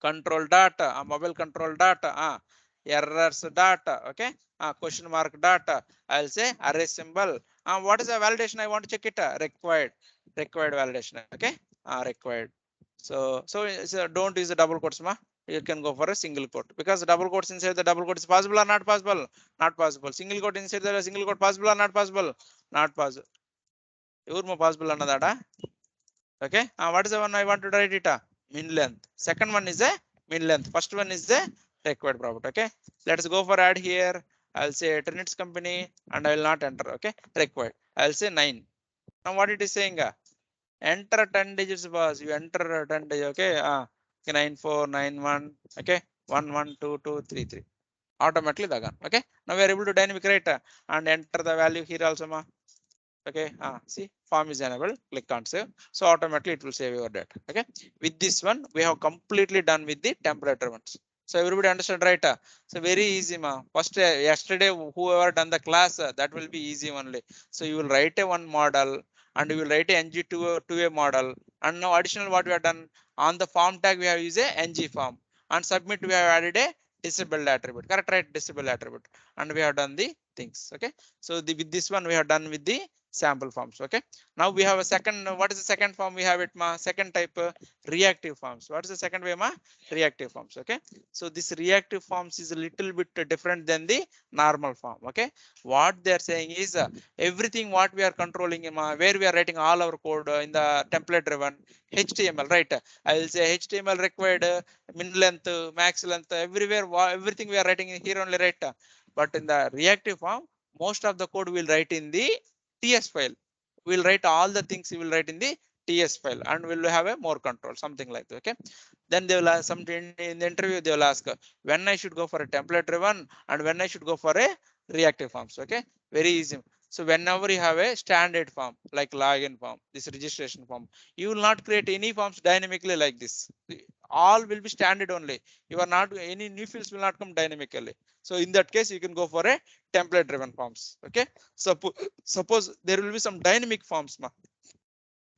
control data. Mobile control data. Errors data. Okay. Question mark data. I'll say array symbol. What is the validation I want to check it? Required. Required validation. Okay. Required. So don't use the double quotes, you can go for a single quote because double quotes inside the double quote is possible or not possible? Not possible. Single quote inside the single quote possible or not possible? Not possible. Possible another. Okay. What is the one I want to write it? Min length. Second one is a min length. First one is the required property. Okay. Let's go for add here. I'll say Trinits company and I will not enter. Okay. Required. I'll say 9. Now what it is saying? Enter 10 digits, boss. You enter 10 digits. Okay. 9491. Okay. 112233. Automatically the okay. Now we are able to dynamic write and enter the value here also. Okay. See, form is enabled. Click on save. So automatically it will save your data. Okay. With this one, we have completely done with the template ones. So everybody understand, right? So very easy, First yesterday, whoever done the class, that will be easy only. So you will write a one model and you will write a ng2a model. And now additional what we have done on the form tag, we have used a ng form. And submit we have added a disabled attribute. Correct, right? Disabled attribute. And we have done the things. Okay, so with this one we have done with the sample forms. Okay, now we have a second. What is the second form? We have it ma second type, reactive forms. What is the second way ma? Reactive forms. Okay, so this reactive forms is a little bit different than the normal form. Okay, what they are saying is everything what we are controlling where we are writing all our code in the template driven HTML, right? I will say HTML required min length, max length, everywhere, everything we are writing in here only, right? But in the reactive form, most of the code will write in the TS file. We'll write all the things we will write in the TS file, and we'll have a more control, something like that. Okay, then they will ask something in the interview. They will ask when I should go for a template driven and when I should go for a reactive forms. Okay, very easy. So whenever you have a standard form like login form, this registration form, you will not create any forms dynamically like this. All will be standard only. You are not, any new fields will not come dynamically. So in that case, you can go for a template driven forms. Okay, suppose there will be some dynamic forms.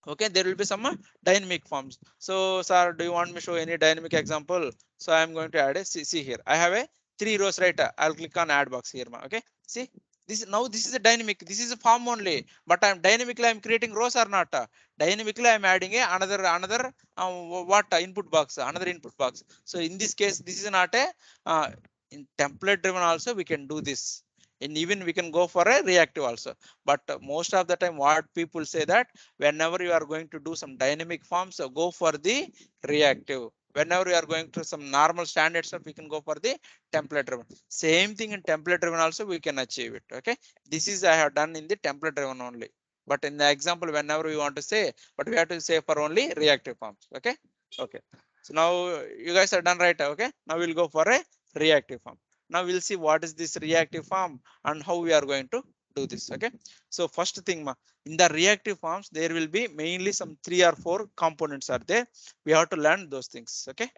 Okay, there will be some dynamic forms. So sir, do you want me to show any dynamic example? So I am going to add a, see here I have a 3 rows, right? I'll click on add box here. Okay, see this, now this is a dynamic, this is a form only, but I'm dynamically I'm creating rows or not. Dynamically I'm adding a another what input box, another input box. So in this case this is not a in template driven also we can do this, and even we can go for a reactive also. But most of the time what people say that whenever you are going to do some dynamic forms, go for the reactive. Whenever you are going to some normal standard stuff, we can go for the template driven. Same thing in template driven also we can achieve it. Okay, this is I have done in the template driven only, but in the example whenever we want to say, but we have to say for only reactive forms. Okay, okay, so now you guys are done, right? Okay, now we'll go for a reactive form. Now we'll see what is this reactive form and how we are going to do this. Okay, so first thing in the reactive forms there will be mainly some 3 or 4 components are there. We have to learn those things. Okay,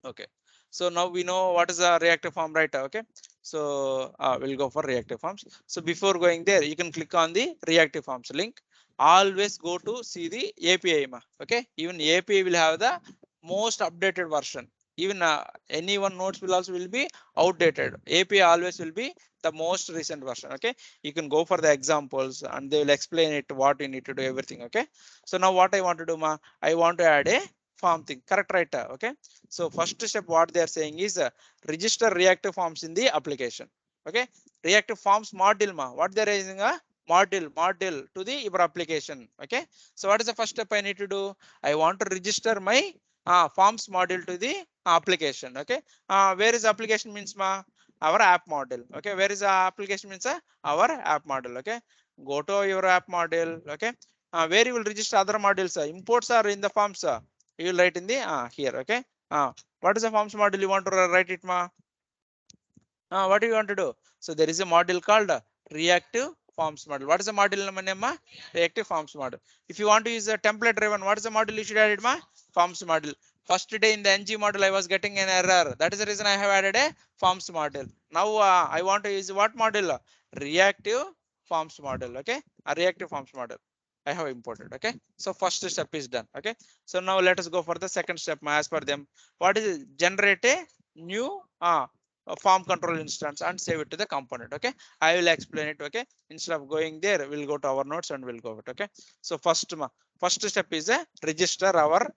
okay, so now we know what is a reactive form, right? Okay, so we'll go for reactive forms. So before going there, you can click on the reactive forms link. Always go to see the API okay, even API will have the most updated version. Even anyone nodes will also will be outdated. API always will be the most recent version. Okay, you can go for the examples and they will explain it what you need to do, everything. Okay, so now what I want to do I want to add a form thing, correct, right? Okay, so first step what they are saying is register reactive forms in the application. Okay, reactive forms module what they are using a module to the your application. Okay, so what is the first step I need to do? I want to register my forms module to the application. Okay, where is application means our app model. Okay, where is the application means our app model. Okay, go to your app model. Okay, where you will register other modules. Imports are in the forms. You will write in the here. Okay, what is the forms model you want to write it what do you want to do? So there is a module called reactive forms model. What is the module name? Reactive forms model. If you want to use a template driven, what is the model you should add it forms model. First day in the ng model I was getting an error. That is the reason I have added a forms model. Now I want to use what model? Reactive forms model. Okay, a reactive forms model I have imported. Okay, so first step is done. Okay, so now let us go for the second step as per them. What is it? Generate a new form control instance and save it to the component. Okay, I will explain it. Okay, instead of going there, we'll go to our notes and we'll go it. Okay, so first step is a register our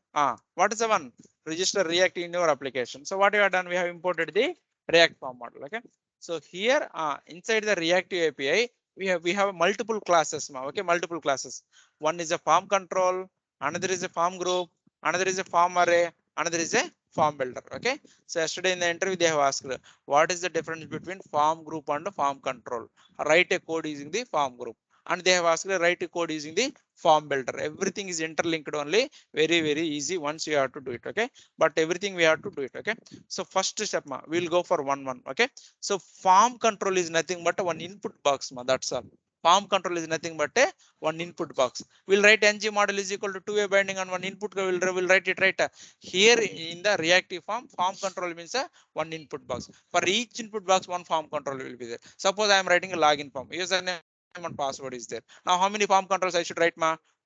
what is the one? Register React in your application. So what we have done, we have imported the React form model. Okay, so here inside the reactive API we have multiple classes okay, multiple classes. One is a form control, another is a form group, another is a form array, another is a form builder. Okay, so yesterday in the interview they have asked what is the difference between form group and form control. Write a code using the form group, and they have asked write a code using the form builder. Everything is interlinked only, very easy once you have to do it. Okay, but everything we have to do it. Okay, so first step we'll go for one. Okay, so form control is nothing but one input box that's all. Form control is nothing but a one input box. We'll write ng model is equal to two-way binding on one input. We'll write it right here in the reactive form control means one input box. For each input box, one form control will be there. Suppose I am writing a login form. Username and password is there. Now, how many form controls I should write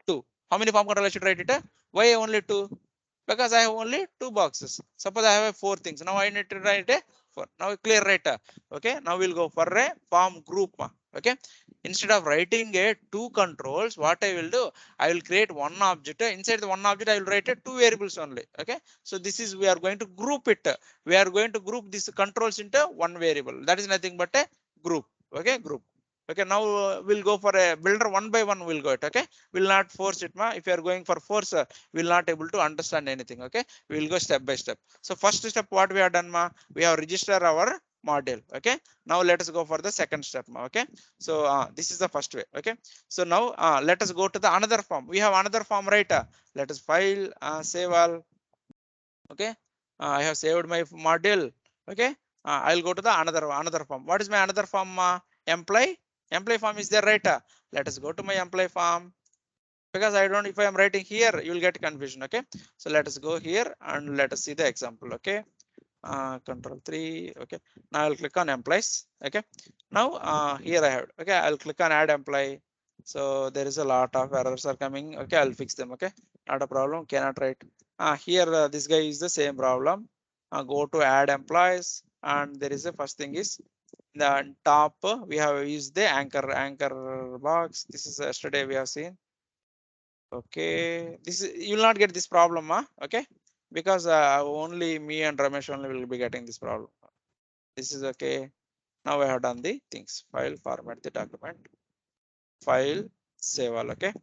two. How many form control I should write it? Why only two? Because I have only two boxes. Suppose I have four things. Now I need to write 4. Now clear, right? Okay, now we'll go for a form group. Okay, instead of writing a two controls, what I will do, I will create one object. Inside the one object, I will write a two variables only. Okay, so this is, we are going to group it. We are going to group these controls into one variable. That is nothing but a group. Okay, group. Okay, now we'll go for a builder one by one. We'll go it. Okay, will not force it. If you are going for force, we'll not able to understand anything. Okay, we will go step by step. So first step, what we have done, we have registered our module. Okay, now let us go for the second step. Okay, so this is the first way. Okay, so now let us go to the another form. We have another form, right? Let us file, save all. Okay, I have saved my module. Okay, I'll go to the another form. What is my another form? Employee form is there, right? Let us go to my employee form, because I don't, if I am writing here, you will get confusion. Okay, so let us go here and let us see the example. Okay, control 3. Okay, now I'll click on employees. Okay, now here I have, okay, I'll click on add employee. So there is a lot of errors are coming. Okay, I'll fix them. Okay, not a problem, cannot write. Here this guy is the same problem. Go to add employees, and there is a first thing is the top, we have used the anchor box. This is yesterday we have seen. Okay, this is, you will not get this problem. Okay, because only me and Ramesh only will be getting this problem. This is okay. Now I have done the things. File, format the document, file, save all. Okay,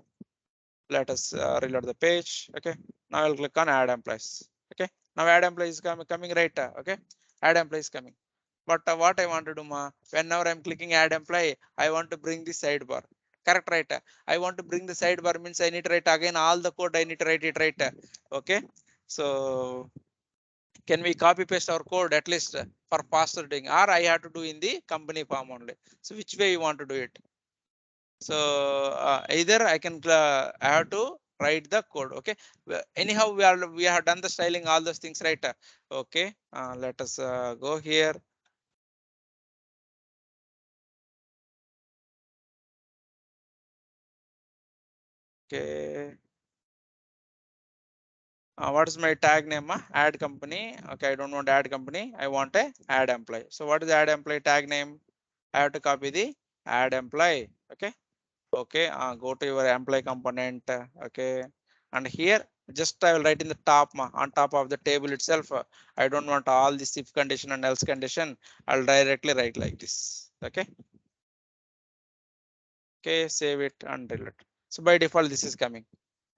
let us reload the page. Okay, now I'll click on add employees. Okay, now add employees coming, right? Okay, add employees coming. But what I want to do, whenever I'm clicking add employee, I want to bring the sidebar. Correct, right? I want to bring the sidebar, means I need to write again all the code. I need to write it, right? Okay, so can we copy paste our code at least for faster doing, or I have to do in the company form only? So which way you want to do it? So either I can I have to write the code. Okay, anyhow we have done the styling, all those things, right? Okay, let us go here. Okay, what is my tag name? Add company. Okay, I don't want add company, I want a add employee. So what is add employee tag name? I have to copy the add employee. Okay, okay, go to your employee component. Okay, and here just I will write in the top, on top of the table itself. I don't want all this if condition and else condition. I'll directly write like this. Okay, okay, save it and delete. So by default this is coming.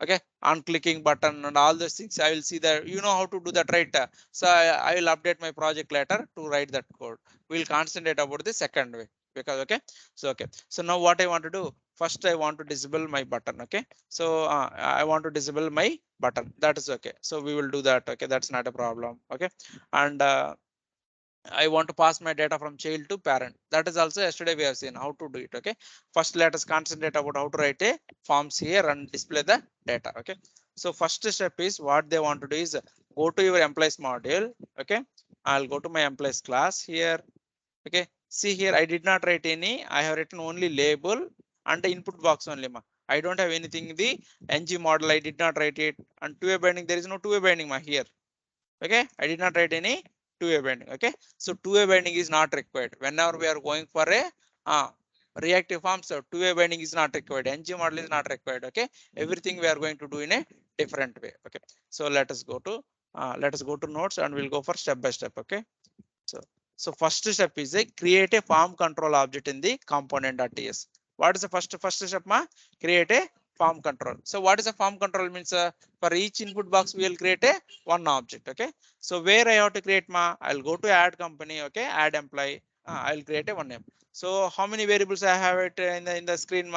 Okay, on clicking button and all those things, I will see that you know how to do that, right? So I will update my project later to write that code. We'll concentrate about the second way, because okay, so now what I want to do, first I want to disable my button. Okay, so I want to disable my button. That is okay, so we will do that. Okay, that's not a problem. Okay, and I want to pass my data from child to parent. That is also yesterday we have seen how to do it. Okay, first let us concentrate about how to write a forms here and display the data. Okay, so first step is what they want to do is go to your employees module. Okay, I'll go to my employees class here. Okay, see here I did not write any, I have written only label and the input box only. I don't have anything in the ng model, I did not write it. And two-way binding, there is no two-way binding here. Okay, I did not write any two-way binding. Okay, so two-way binding is not required whenever we are going for a reactive form. So two-way binding is not required, ng model is not required. Okay, everything we are going to do in a different way. Okay, so let us go to notes and we'll go for step by step. Okay, so first step is a create a form control object in the component.ts. What is the first step? Create a form control. So what is a form control means? For each input box we will create a one object. Okay, so where I have to create I'll go to add company. Okay, add employee. I'll create a one name. So how many variables I have it in the screen?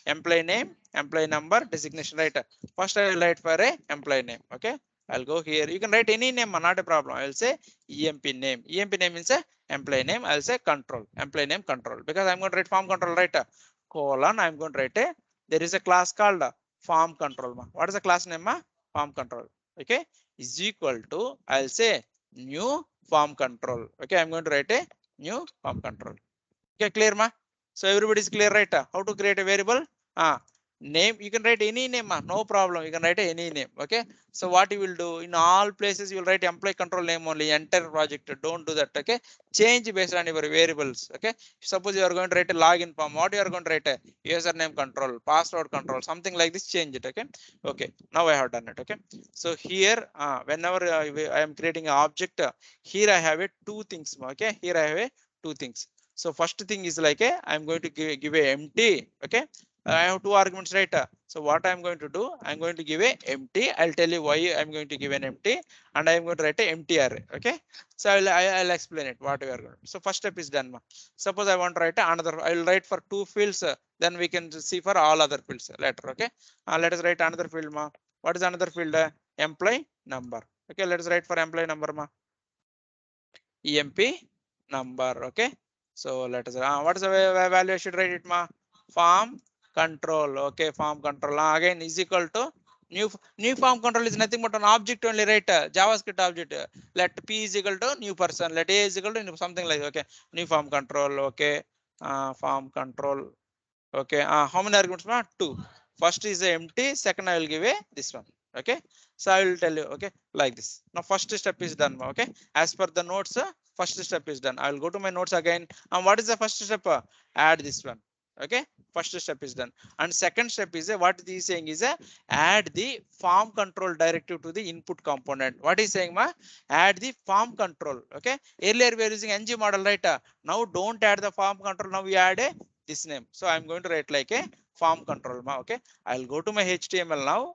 Employee name, employee number, designation, right? First I will write for a employee name. Okay, I'll go here. You can write any name, not a problem. I will say emp name. Emp name means a employee name. I'll say control, employee name control, because I'm going to write form control, right? Colon, I'm going to write a, there is a class called form control. What is the class name? Form control. Okay, is equal to, I'll say new form control. Okay, I'm going to write a new form control. Okay, clear? So everybody is clear, right? How to create a variable? name, you can write any name, no problem, you can write any name. Okay, so what you will do, in all places you will write employee control name only, entire project, don't do that. Okay, change based on your variables. Okay, suppose you are going to write a login form, what you are going to write, a username control, password control, something like this, change it. Okay, okay, now I have done it. Okay, so here whenever I am creating an object, here I have a two things. Okay, here I have a two things. So first thing is like a, I'm going to give a empty. Okay, I have two arguments, right? So what I'm going to do, I'm going to give a empty. I'll tell you why I'm going to give an empty, and I'm going to write a empty array. Okay, so I'll explain it what we are going to do. So first step is done. Suppose I want to write another, I'll write for two fields, then we can see for all other fields later. Okay, let us write another field. What is another field? Employee number. Okay, let us write for employee number. EMP number. Okay, so let us what is the value I should write it? Form control. Okay, form control again is equal to new form control is nothing but an object only, right? JavaScript object. Let p is equal to new person, let a is equal to something like, okay, new form control. Okay, form control. Okay, how many arguments? Two. First is empty, second I will give a this one. Okay, so I will tell you. Okay, like this. Now first step is done. Okay, as per the notes, first step is done. I will go to my notes again, and what is the first step? Add this one. Okay, first step is done, and second step is what he is saying is add the form control directive to the input component. What is saying? Add the form control. Okay, earlier we are using ng model, right? Now don't add the form control, now we add a this name. So I'm going to write like a form control. Okay, I'll go to my HTML now.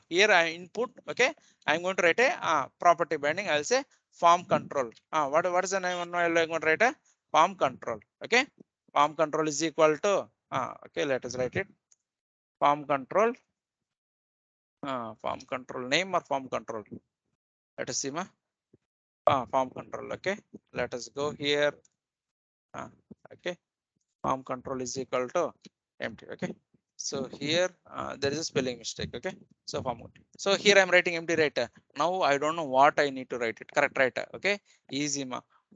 Here I input. Okay, I'm going to write a property binding. I'll say form control. What is the name? I'm going to write a form control. Okay, form control is equal to okay, let us write it. Form control. Form control name or form control. Let us see form control. Okay, let us go here. Okay, form control is equal to empty. Okay, so here there is a spelling mistake. Okay, so form. So here I'm writing empty, right? Now I don't know what I need to write it. Correct, right? Okay, easy.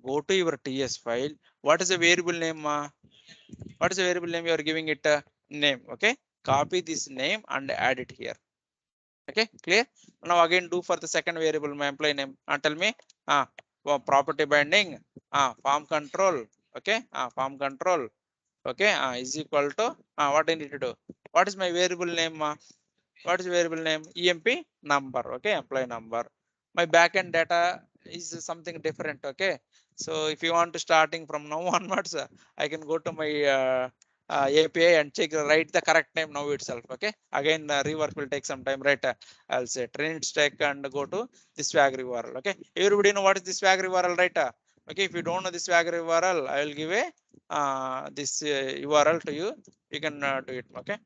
Go to your TS file. What is the variable name? What is the variable name you are giving it? Name. Okay, copy this name and add it here. Okay, clear? Now again do for the second variable, my employee name. Tell me property binding, form control. Okay, form control. Okay, is equal to what I need to do. What is my variable name? What is variable name? EMP number. Okay, employee number. My backend data is something different. Okay, so if you want to starting from now onwards, I can go to my API and check write the correct name now itself. Okay, again rework will take some time, right? I'll say Trinits tech and go to this swag URL. Okay, everybody know what is this swag URL, right? Okay, if you don't know this swag URL, I will give a this URL to you. You can do it. Okay,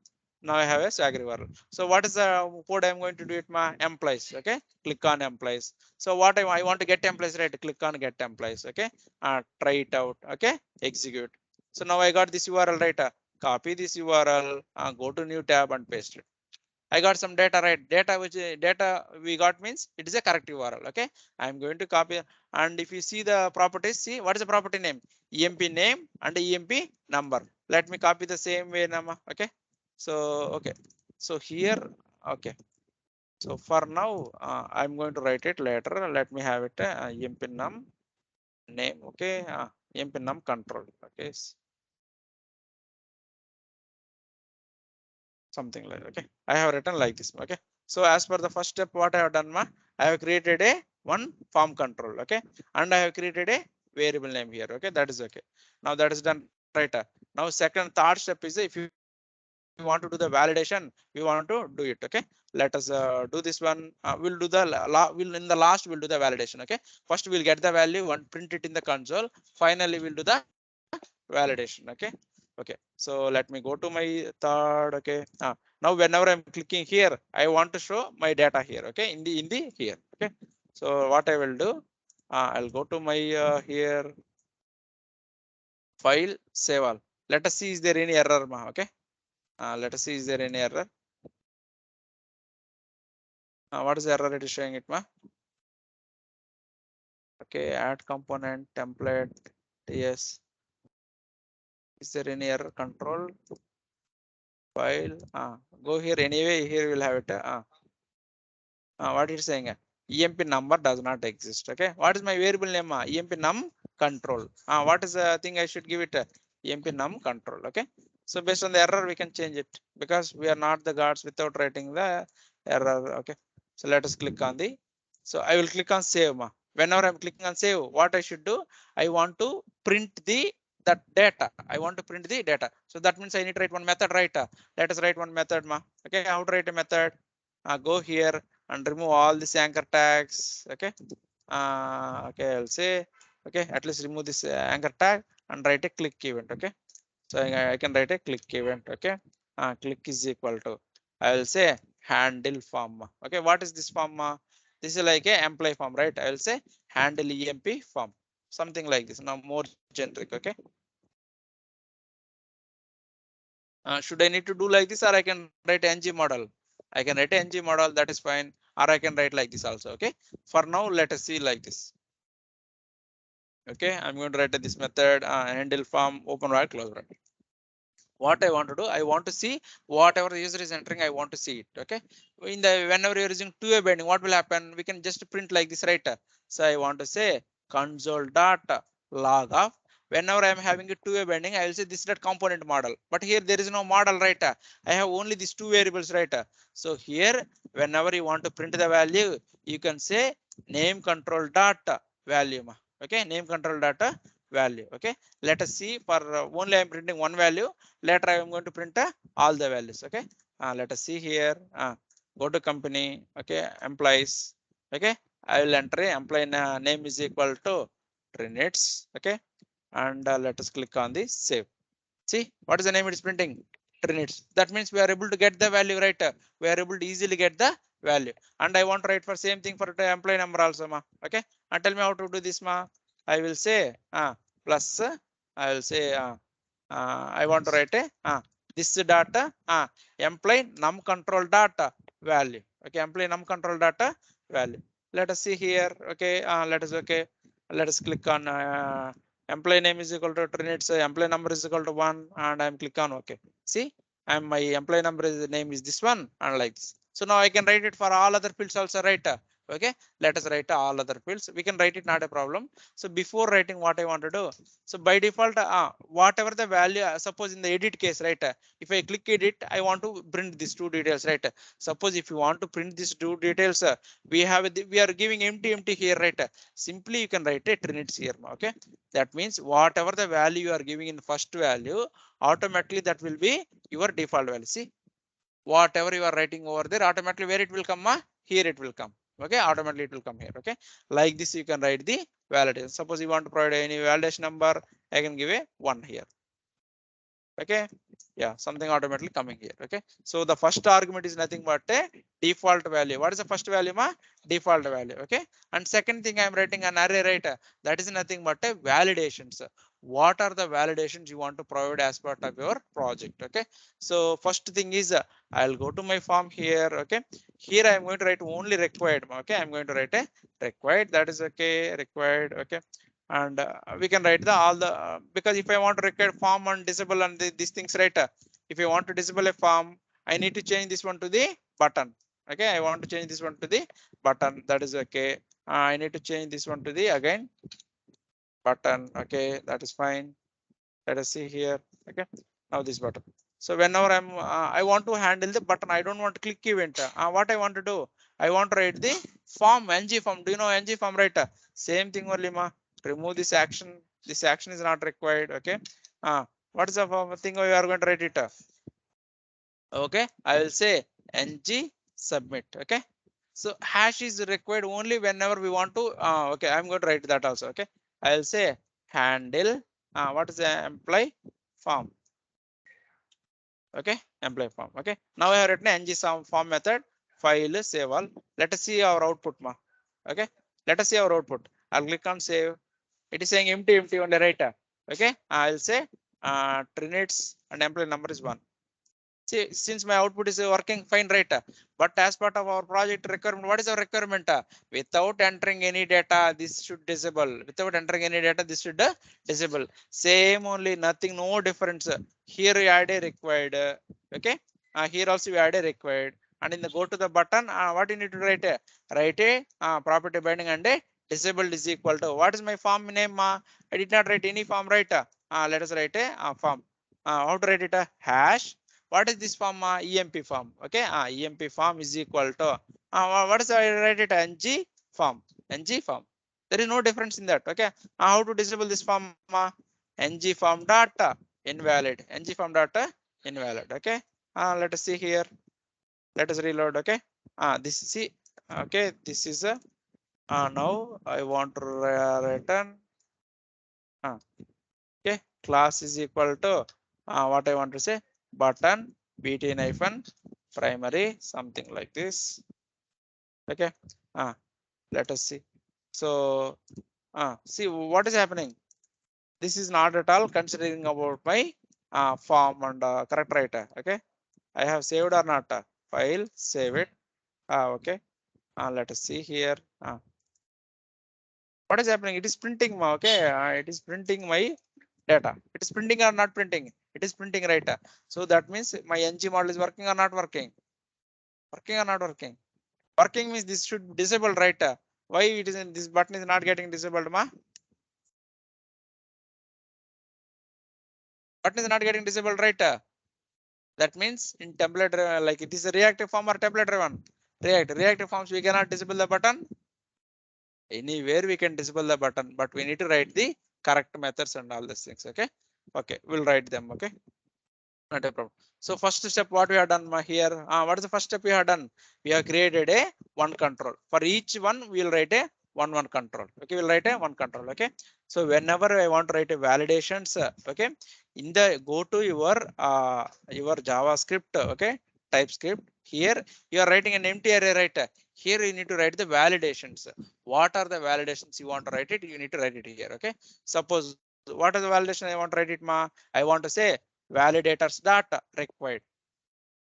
now I have a swag URL. So what is the code I'm going to do it? My employees. Okay, click on employees. So what I want to get employees, right? Click on get employees. Okay, try it out. Okay, execute. So now I got this URL, right? Copy this URL, go to new tab and paste it. I got some data, right? Data which data we got means it is a correct URL. Okay, I'm going to copy, and if you see the properties, see what is the property name? EMP name and EMP number. Let me copy the same way now. Okay, so okay, so here, okay, so for now I'm going to write it later. Let me have it EMP num name. Okay, EMP num control. Okay, something like, okay, I have written like this. Okay, so as per the first step, what I have done, I have created a one form control. Okay, and I have created a variable name here. Okay, that is okay. Now that is done, right? Now second third step is if you want to do the validation, we want to do it. Okay, let us do this one. We'll do the will in the last we'll do the validation. Okay, first we'll get the value and print it in the console. Finally we'll do the validation. Okay, okay, so let me go to my third. Okay, now whenever I'm clicking here, I want to show my data here. Okay, in the here. Okay, so what I will do, I'll go to my here file, save all. Let us see is there any error. Okay, let us see is there any error. What is the error it is showing it? Okay, add component template. Yes, is there any error? Control file. Go here anyway. Here we'll have it. What it's saying? EMP number does not exist. Okay. What is my variable name? EMP num control. What is the thing I should give it? EMP num control. Okay. So based on the error, we can change it because we are not the gods without writing the error. Okay. So let us click on the. So I will click on save. Whenever I'm clicking on save, what I should do? I want to print the that data. I want to print the data. So that means I need to write one method, right? Let us write one method. Okay. How to write a method? Go here and remove all these anchor tags. Okay. Okay, I'll say okay, at least remove this anchor tag and write a click event. Okay, so I can write a click event. Okay, click is equal to, I will say handle form. Okay, what is this form? This is like a employee form, right? I will say handle EMP form, something like this. Now more generic. Okay, should I need to do like this, or I can write ng model? I can write ng model, that is fine, or I can write like this also. Okay, for now let us see like this. Okay, I'm going to write this method handle form open bracket close bracket. What I want to do, I want to see whatever the user is entering, I want to see it. Okay, in the whenever you're using two-way binding, what will happen? We can just print like this, right? So I want to say console dot log of. Whenever I'm having a two-way binding, I will say this is that component model. But here there is no model, right? I have only these two variables, right? So here, whenever you want to print the value, you can say name control dot value. Okay, name control data value. Okay, let us see for only I'm printing one value. Later I am going to print all the values. Okay, let us see here. Go to company. Okay, employees. Okay, I will enter employee name is equal to Trinits. Okay, and let us click on the save. See what is the name it is printing? Trinits. That means we are able to get the value, right? We are able to easily get the value. And I want to write for same thing for the employee number also, okay, and tell me how to do this, I will say plus I will say I want to write a this data employee num control data value. Okay, employee num control data value. Let us see here. Okay, let us click on employee name is equal to Trinits, employee number is equal to 1, and I'm click on okay. See, my employee number is name is this one, and like this. So now I can write it for all other fields also, right? Okay, let us write all other fields. We can write it, not a problem. So before writing, what I want to do, so by default, whatever the value, suppose in the edit case, right? If I click edit, I want to print these two details, right? Suppose if you want to print these two details, we are giving empty here, right? Simply you can write a Trinits here. Okay, that means whatever the value you are giving in the first value, automatically that will be your default value. See, whatever you are writing over there, automatically where it will come, here it will come. Okay, automatically it will come here. Okay, like this you can write the validation. Suppose you want to provide any validation number, I can give a 1 here. Okay, yeah, something automatically coming here. Okay, so the first argument is nothing but a default value. What is the first value? Default value. Okay, and second thing I'm writing an array, right? That is nothing but a validations. What are the validations you want to provide as part of your project? Okay, so first thing is I'll go to my form here. Okay, here I'm going to write only required. Okay, I'm going to write a required, that is okay, required. Okay, and we can write the all the because if I want to require form and disable and these things, right? If I want to disable a form, I need to change this one to the button. Okay, I want to change this one to the button, that is okay. I need to change this one to the again button. Okay, that is fine. Let us see here. Okay, now this button. So whenever I want to handle the button, I don't want to click event. What I want to do, I want to write the form, ng form. Do you know ng form, right? Same thing only, remove this action. This action is not required. Okay, what is the thing we are going to write it? Okay, I will say ng submit. Okay, so hash is required only whenever we want to okay, I'm going to write that also. Okay, I'll say handle what is the employee form. Okay, employee form. Okay, now I have written ng form method, file, save all. Let us see our output. Okay, let us see our output. I'll click on save. It is saying empty on the right. Okay, I'll say Trinits and employee number is 1. See, since my output is working fine, right? But as part of our project requirement, what is our requirement? Without entering any data, this should disable. Without entering any data, this should disable. Same only, nothing, no difference. Here I add a required. Okay. Here also we add a required, and in the go to the button, what you need to write a property binding and a disabled is equal to what is my form name? I did not write any form, right? Let us write a form. How to write it? Hash. What is this form? EMP form. Okay. EMP form is equal to what is I write it? NG form. NG form. There is no difference in that. Okay. How to disable this form? NG form data invalid. NG form data invalid. Okay. Let us see here. Let us reload. Okay. This see. Okay. This is a now I want to return. Okay. Class is equal to what I want to say, button btn hyphen primary, something like this. Okay. Let us see. So see what is happening. This is not at all considering about my form and correct writer. Okay. I have saved or not? File, save it. Okay. Let us see here. What is happening? It is printing. Okay. It is printing my data. It is printing or not printing? It is printing, right? So that means my ng model is working or not working? Working or not working? Working means this should be disabled, right? Why it is in this button is not getting disabled, ma? Button is not getting disabled, right? That means in template, like it is a reactive form or template driven. Reactive forms we cannot disable the button. Anywhere we can disable the button, but we need to write the correct methods and all these things. Okay. Okay. We'll write them. Okay. Not a problem. So first step, what we have done here? What is the first step we have done? We have created a one control. For each one, we will write a one control. Okay, we'll write a one control. Okay. So whenever I want to write a validations, okay, in the go to your JavaScript, okay, TypeScript. Here you are writing an empty array, right? Here you need to write the validations. What are the validations you want to write it? You need to write it here. Okay. Suppose what is the validation I want to write it, ma? I want to say validators data required.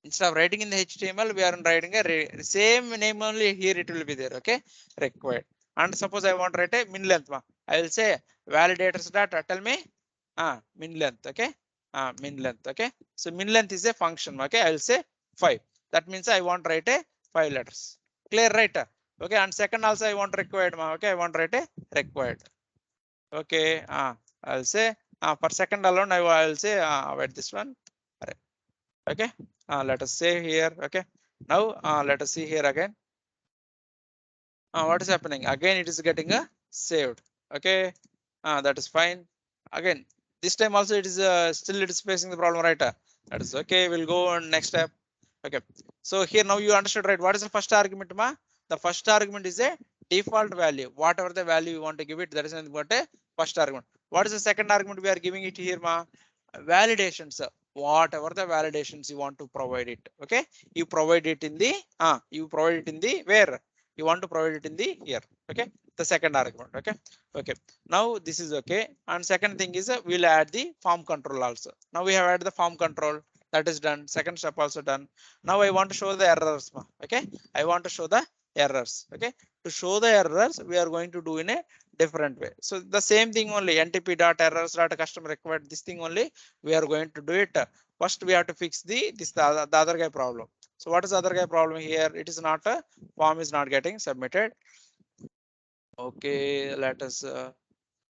Instead of writing in the HTML, we are writing a same name only. Here it will be there. Okay, required. And suppose I want to write a min length. I will say validators data. Tell me, min length. Okay, min length. Okay, so min length is a function. Okay, I will say 5. That means I want to write a 5 letters. Clear, right? Okay, and second also I want required. Okay, I want to write a required. Okay, I'll say for second alone I will say wait this one. Okay, let us save here. Okay, now let us see here again. What is happening? Again, it is getting saved. Okay, that is fine. Again, this time also it is still it is facing the problem, right? That is okay. We'll go on next step. Okay, so here now you understood, right? What is the first argument, ma? The first argument is a default value. Whatever the value you want to give it, that is what a first argument. What is the second argument we are giving it here, ma? Validations. Whatever the validations you want to provide it. Okay, you provide it in the you provide it in the where you want to provide it in the here. Okay, the second argument. Okay, okay. Now this is okay. And second thing is we'll add the form control also. Now we have added the form control. That is done. Second step also done. Now I want to show the errors. Okay, I want to show the errors. Okay, to show the errors, we are going to do in a different way. So the same thing only ntp dot errors dot custom required. This thing only we are going to do it. First, we have to fix the other guy problem. So what is the other guy problem here? It is not a form is not getting submitted. Okay, let us.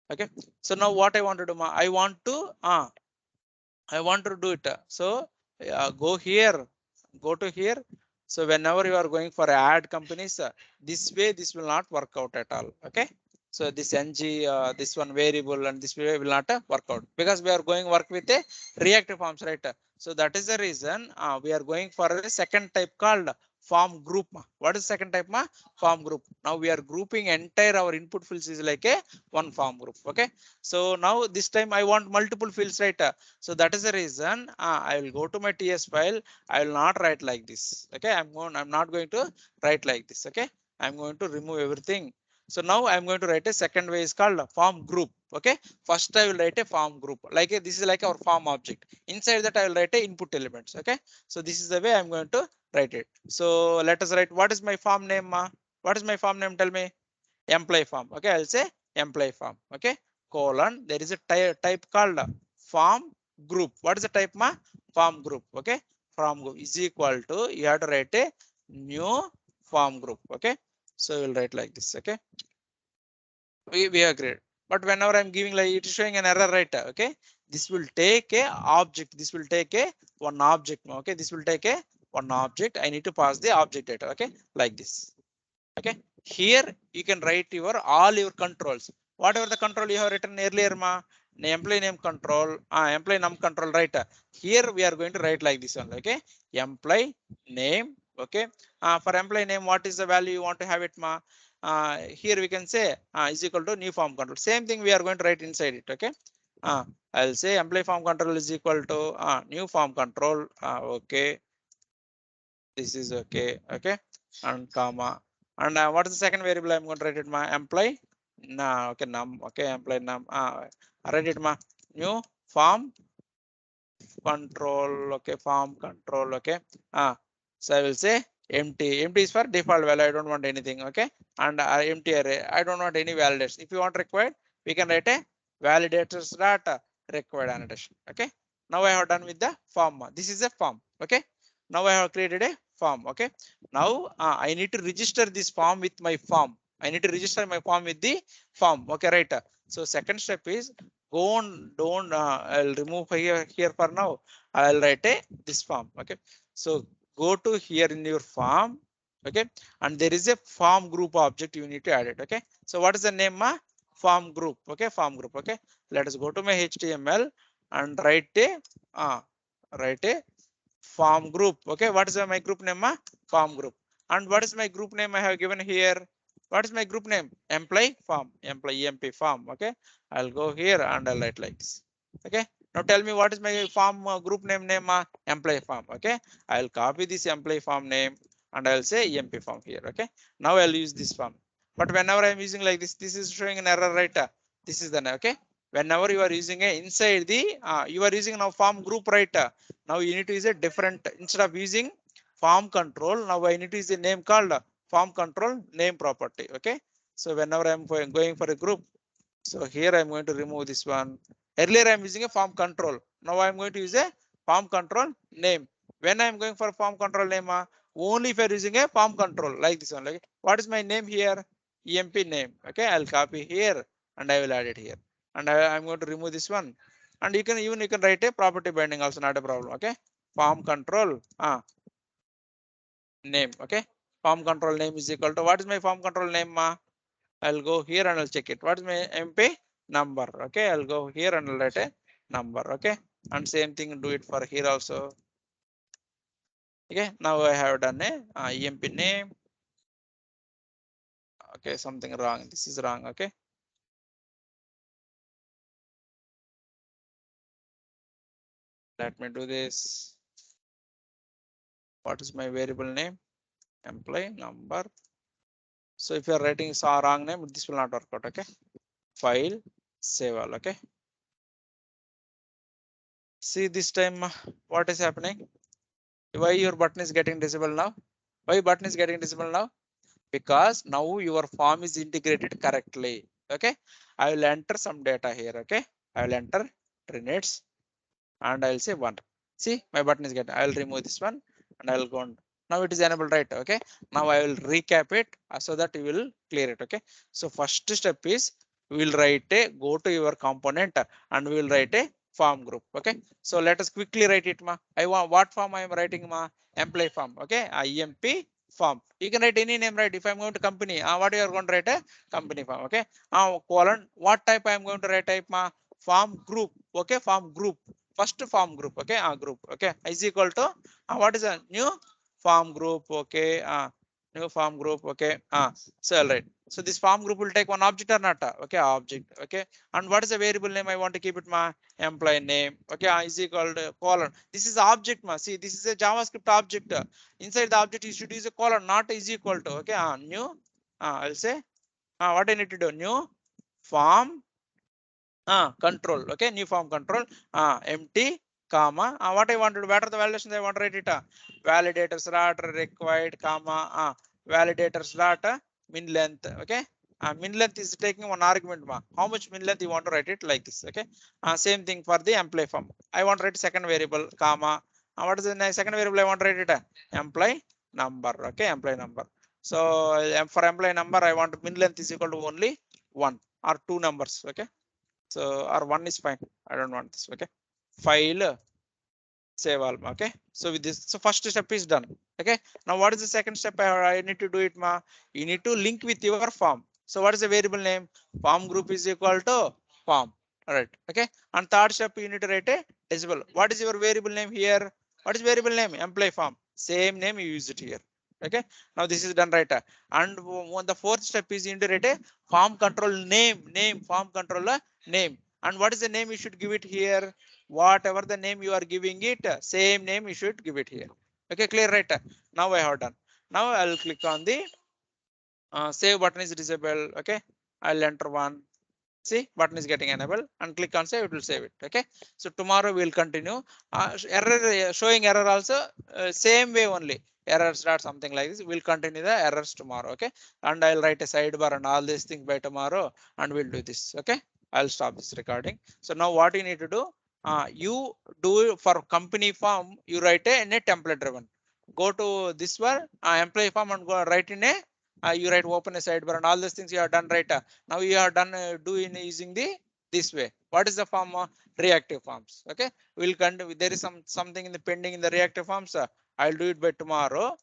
Okay, so now what I want to do? I want to do it. So go to here. So whenever you are going for add companies, this way this will not work out at all. Okay. So this ng, this one variable and this way will not work out because we are going work with a reactive forms, right? So that is the reason we are going for a second type called form group. What is second type? Form group. Now we are grouping entire our input fields is like a one form group. Okay. So now this time I want multiple fields, right? So that is the reason I will go to my TS file. I will not write like this. Okay, I'm not going to write like this. Okay, I'm going to remove everything. So now I'm going to write a second way is called form group. Okay, first I will write a form group like this is like our form object. Inside that I will write a input elements. Okay, so this is the way I'm going to write it. So let us write what is my form name? What is my form name? Tell me. Employee form. Okay, I'll say employee form. Okay, colon. There is a type called form group. What is the type? Form group. Okay, form group is equal to, you have to write a new form group. Okay, so we'll write like this. Okay, we agreed. But whenever I'm giving, like, it is showing an error, right? Okay, this will take a object, this will take a one object. Okay, this will take a one object. I need to pass the object data. Okay, like this. Okay, here you can write your all your controls, whatever the control you have written earlier, employee name control, employee num control, right? Here we are going to write like this one. Okay, employee name. Okay, for employee name, what is the value you want to have it, here we can say is equal to new form control. Same thing we are going to write inside it. Okay, I'll say employee form control is equal to new form control. Okay, this is okay. Okay, and comma, and what is the second variable I'm going to write it, employee. Okay, num. Okay, employee num. Write it, new form control. Okay, form control. Okay, so I will say empty. Empty is for default value, I don't want anything. Okay, and empty array, I don't want any validators. If you want required, we can write a validators data required annotation. Okay, now I have done with the form. This is a form. Okay, now I have created a form. Okay, now I need to register this form with my form. I need to register my form with the form. Okay, right? So second step is, go on, don't I'll remove here for now. I'll write a this form. Okay, so go to here in your form. Okay, and there is a form group object, you need to add it. Okay, so what is the name, form group. Okay, form group. Okay, let us go to my HTML and write a form group. Okay, what is my group name, form group. And what is my group name I have given here? What is my group name? Employee form, employee emp form. Okay, I'll go here and I'll write like this. Okay, now tell me what is my form group name, employee form. Okay, I'll copy this employee form name and I'll say emp form here. Okay, now I'll use this form. But whenever I'm using like this is showing an error, right? This is the, okay, whenever you are using a inside the you are using now form group, right? Now you need to use a different, instead of using form control, now I need to use a name called form control name property. Okay, so whenever I'm going for a group, so here I'm going to remove this one. Earlier I'm using a form control, now I'm going to use a form control name. When I'm going for form control name, only if you're using a form control like this one. Like, what is my name here? Emp name. Okay, I'll copy here and I will add it here, and I'm going to remove this one. And you can even write a property binding also, not a problem. Okay, form control name. Okay, form control name is equal to, what is my form control name, I'll go here and I'll check it. What is my MP number? Okay, I'll go here and I'll write a number. Okay, and same thing do it for here also. Okay, now I have done a EMP name. Okay, something wrong, this is wrong. Okay, let me do this. What is my variable name? Employee number. So if you are writing wrong name, this will not work out. Okay, file, save all. Okay, see this time what is happening? Why your button is getting disabled now? Why button is getting disabled now? Because now your form is integrated correctly. Okay, I will enter some data here. Okay, I will enter Trinits and I'll say 1. See, my button is getting, I'll remove this one and I'll go on. Now it is enabled, right? Okay, now I will recap it so that you will clear it. Okay, so first step is, we will write a, go to your component and we will write a form group. Okay, so let us quickly write it, I want, what form I am writing, employee form. Okay, IMP form. You can write any name, right? If I'm going to company, what you are going to write, a company form. Okay, colon, what type I am going to write, type, form group. Okay, form group, first form group. Okay, group. Okay, is equal to what is a new form group. Okay, new form group. Okay, so all right, so this form group will take one object or not? Okay, object. Okay, and what is the variable name I want to keep it, employee name. Okay, is equal to colon, this is object, see, this is a JavaScript object. Inside the object you should use a colon, not is equal to. Okay, new, I'll say what I need to do, new form control. Okay, new form control, empty, comma, what I wanted, what are the validations I want to write it, validators dot required, comma, validators dot min length. Okay, min length is taking one argument, how much min length you want to write it, like this. Okay, same thing for the employee form, I want to write second variable, comma, What is the second variable I want to write it? Employee number. Okay, employee number. So for employee number, I want min length is equal to only 1 or 2 numbers. Okay, so or 1 is fine. I don't want this. Okay, file save all. Okay, so with this, so first step is done. Okay, now what is the second step I need to do it? You need to link with your form. So what is the variable name? Form group is equal to form. All right. Okay, and third step you need to write a decimal. What is your variable name here? What is variable name? Employee form. Same name you use it here. Okay, now this is done, right? And the fourth step is you need to write a form control name form controller name. And what is the name you should give it here? Whatever the name you are giving it, same name you should give it here. Okay, clear, right? Now I have done. Now I'll click on the save button is disabled. Okay, I'll enter one. See, button is getting enabled and click on save, it will save it. Okay, so tomorrow we'll continue. Error showing error also same way only. Errors dot something like this. We'll continue the errors tomorrow. Okay, and I'll write a sidebar and all these things by tomorrow, and we'll do this. Okay, I'll stop this recording. So now what you need to do? You do for company form. You write in a template driven. Go to this one employee form and go write in a. You write open a sidebar and all these things you have done, right? Now you are done doing using the this way. What is the form? Reactive forms. Okay, we'll continue. There is something in the pending in the reactive forms. I'll do it by tomorrow.